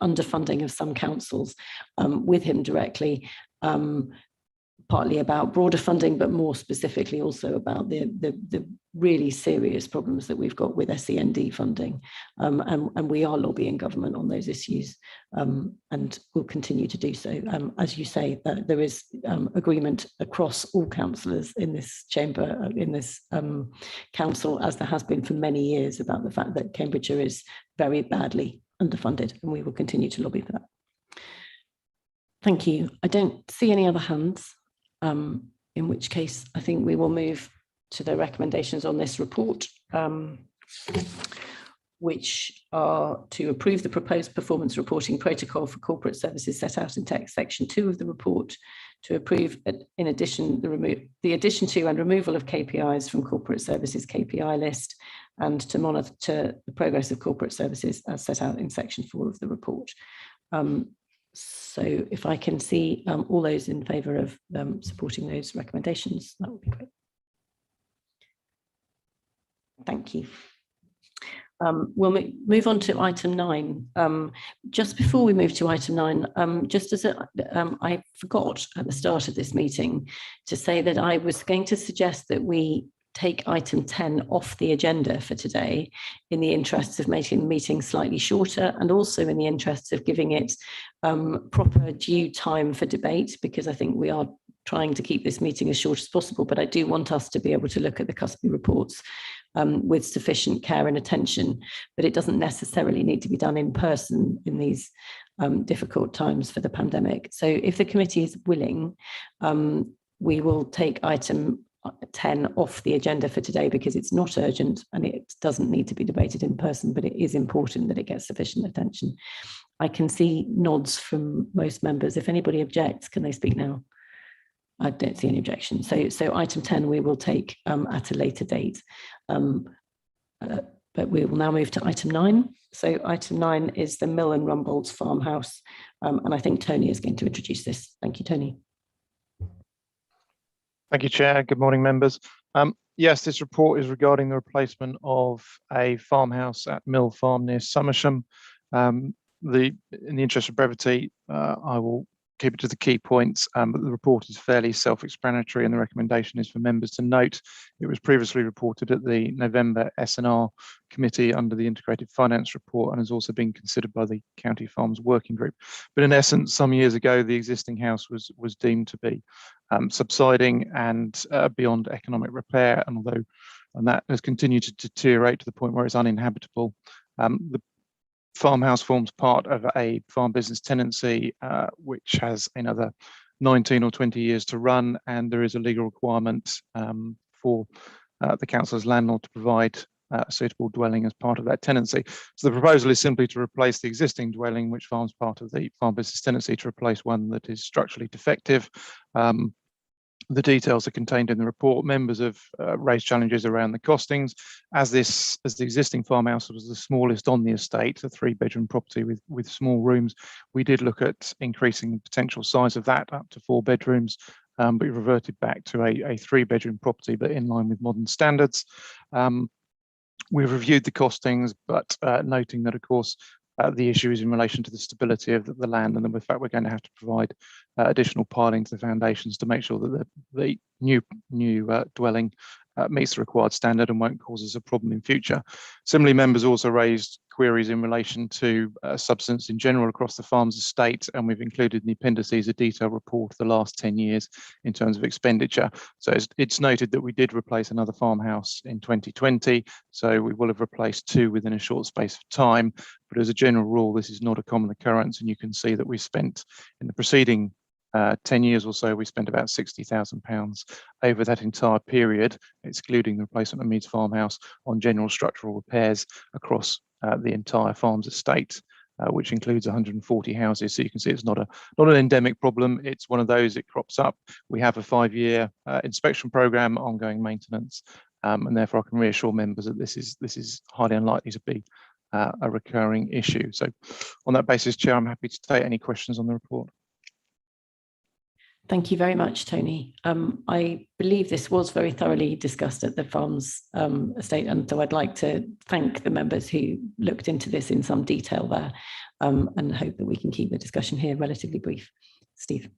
underfunding of some councils with him directly. Partly about broader funding, but more specifically also about the really serious problems that we've got with SEND funding. And we are lobbying government on those issues, and will continue to do so. As you say, there is agreement across all councillors in this chamber, in this council, as there has been for many years, about the fact that Cambridgeshire is very badly underfunded, and we will continue to lobby for that. Thank you. I don't see any other hands. In which case, I think we will move to the recommendations on this report, which are to approve the proposed performance reporting protocol for corporate services set out in text section 2 of the report, to approve, in addition, the addition to and removal of KPIs from corporate services KPI list, and to monitor the progress of corporate services as set out in section 4 of the report. So if I can see all those in favour of supporting those recommendations, that would be great. Thank you. We'll move on to item 9. Just before we move to item 9, just as I forgot at the start of this meeting to say that I was going to suggest that we take item 10 off the agenda for today, in the interests of making the meeting slightly shorter, and also in the interests of giving it proper due time for debate, because I think we are trying to keep this meeting as short as possible, but I do want us to be able to look at the custody reports with sufficient care and attention, but it doesn't necessarily need to be done in person in these difficult times for the pandemic. So if the committee is willing, we will take item 10 off the agenda for today, because it's not urgent and it doesn't need to be debated in person, but it is important that it gets sufficient attention. I can see nods from most members. If anybody objects, can they speak now? I don't see any objection. So item 10 we will take at a later date. But we will now move to item 9. So item 9 is the Mill and Rumbold's Farmhouse. And I think Tony is going to introduce this. Thank you, Tony. Thank you, Chair. Good morning, members. Yes, this report is regarding the replacement of a farmhouse at Mill Farm near Somersham. In the interest of brevity, I will keep it to the key points, but the report is fairly self-explanatory, and the recommendation is for members to note it was previously reported at the November S&R committee under the integrated finance report, and has also been considered by the County Farms Working Group. But in essence, some years ago, the existing house was deemed to be subsiding and beyond economic repair, and that has continued to deteriorate to the point where it's uninhabitable. The farmhouse forms part of a farm business tenancy, which has another 19 or 20 years to run, and there is a legal requirement for the council's landlord to provide a suitable dwelling as part of that tenancy. So the proposal is simply to replace the existing dwelling, which forms part of the farm business tenancy, to replace one that is structurally defective. The details are contained in the report. Members have raised challenges around the costings. As the existing farmhouse was the smallest on the estate, a 3-bedroom property with small rooms, we did look at increasing the potential size of that up to 4 bedrooms, but we reverted back to a 3-bedroom property, but in line with modern standards. We've reviewed the costings, but noting that, of course, the issue is in relation to the stability of the land, and the fact we're going to have to provide additional piling to the foundations to make sure that the new dwelling meets the required standard and won't cause us a problem in future. Similarly, members also raised queries in relation to subsidence in general across the farm's estate, and we've included in the appendices a detailed report of the last 10 years in terms of expenditure. So it's noted that we did replace another farmhouse in 2020, so we will have replaced 2 within a short space of time, but as a general rule, this is not a common occurrence, and you can see that we spent in the preceding 10 years or so, we spent about £60,000 over that entire period, excluding the replacement of Meads Farmhouse, on general structural repairs across the entire farm's estate, which includes 140 houses. So you can see it's not an endemic problem. It's one of those, it crops up. We have a 5-year inspection programme, ongoing maintenance, and therefore I can reassure members that this is highly unlikely to be a recurring issue. So on that basis, Chair, I'm happy to take any questions on the report. Thank you very much, Tony. I believe this was very thoroughly discussed at the Farms estate, and so I'd like to thank the members who looked into this in some detail there, and hope that we can keep the discussion here relatively brief. Steve.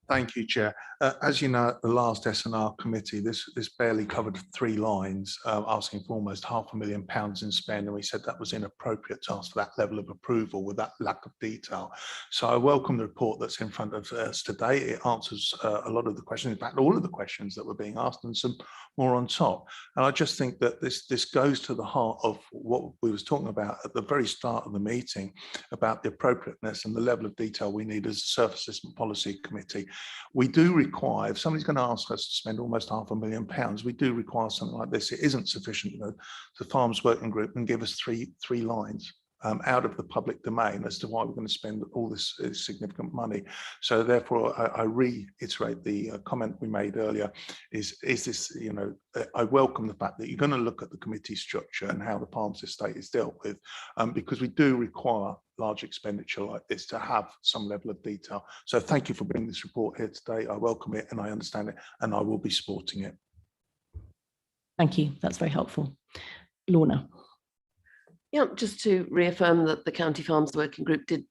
Thank you, Chair. As you know, at the last S&R committee, this barely covered 3 lines, asking for almost £500,000 in spend, and we said that was inappropriate to ask for that level of approval with that lack of detail. So I welcome the report that's in front of us today. It answers a lot of the questions, in fact, all of the questions that were being asked, and some more on top. And I just think that this goes to the heart of what we was talking about at the very start of the meeting, about the appropriateness and the level of detail we need as a Surface Assessment Policy Committee. We do require, if somebody's going to ask us to spend almost £500,000, we do require something like this. It isn't sufficient. You know, the Farms Working Group can give us three lines out of the public domain as to why we're going to spend all this significant money. So therefore, I reiterate the comment we made earlier, is this, you know, I welcome the fact that you're going to look at the committee structure and how the Farms estate is dealt with, because we do require large expenditure like this to have some level of detail. So thank you for bringing this report here today. I welcome it and I understand it, and I will be supporting it. Thank you. That's very helpful. Lorna. Yeah, just to reaffirm that the County Farms Working Group did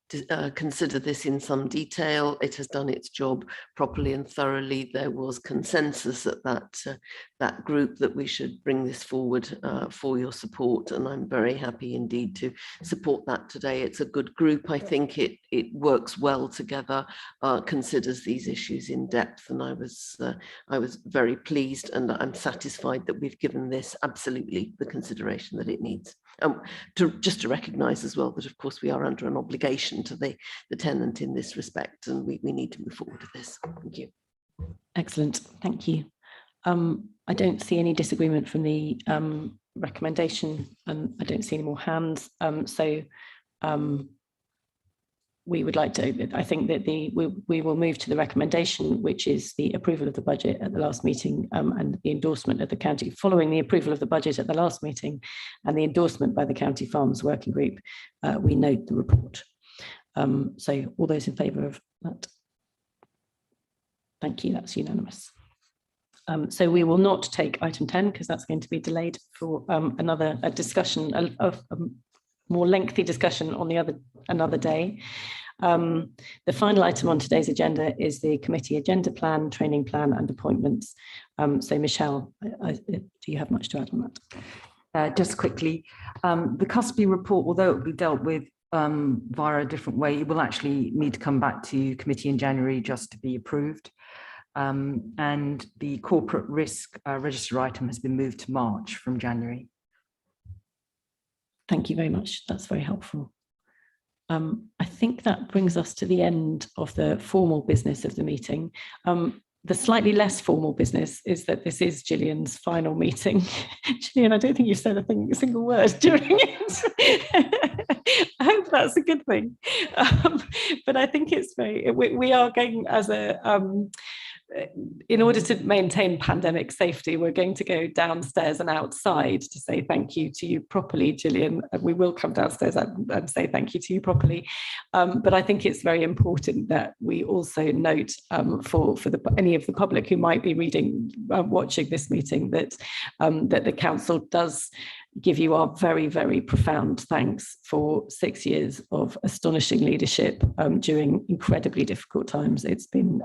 consider this in some detail. It has done its job properly and thoroughly. There was consensus at that group that we should bring this forward for your support, and I'm very happy indeed to support that today. It's a good group. I think it works well together, considers these issues in depth, and I was very pleased, and I'm satisfied that we've given this absolutely the consideration that it needs. Just to recognise as well that, of course, we are under an obligation to the tenant in this respect, and we need to move forward with this. Thank you. Excellent. Thank you. I don't see any disagreement from the recommendation, and I don't see any more hands. We would like to, I think that we will move to the recommendation, which is the approval of the budget at the last meeting, and the endorsement of the county. Following the approval of the budget at the last meeting and the endorsement by the County Farms Working Group, we note the report. So all those in favour of that? Thank you, that's unanimous. So we will not take item 10 because that's going to be delayed for another discussion, a more lengthy discussion on another day. The final item on today's agenda is the committee agenda plan, training plan and appointments. So Michelle, do you have much to add on that? Just quickly, the Cuspy report, although it will be dealt with via a different way, it will actually need to come back to committee in January just to be approved. And the corporate risk register item has been moved to March from January. Thank you very much. That's very helpful. I think that brings us to the end of the formal business of the meeting. the slightly less formal business is that this is Gillian's final meeting. Gillian, I don't think you've said a single word during it. I hope that's a good thing. But I think it's we are going as a, in order to maintain pandemic safety, we're going to go downstairs and outside to say thank you to you properly, Gillian. We will come downstairs and say thank you to you properly. But I think it's very important that we also note for any of the public who might be watching this meeting, that the council does give you our very, very profound thanks for 6 years of astonishing leadership during incredibly difficult times. It's been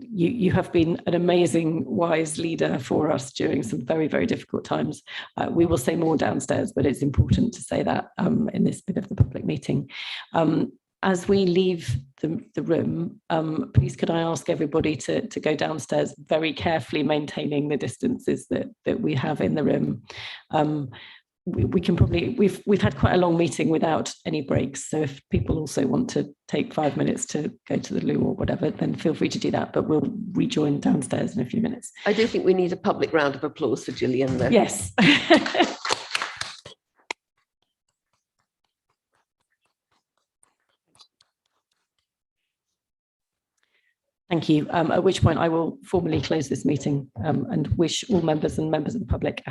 you have been an amazing, wise leader for us during some very, very difficult times. We will say more downstairs, but it's important to say that in this bit of the public meeting. As we leave the room, please could I ask everybody to go downstairs, very carefully maintaining the distances that we have in the room. We can probably, we've had quite a long meeting without any breaks. So if people also want to take 5 minutes to go to the loo or whatever, then feel free to do that. But we'll rejoin downstairs in a few minutes. I do think we need a public round of applause for Gillian, though. Yes. Thank you. At which point I will formally close this meeting and wish all members and members of the public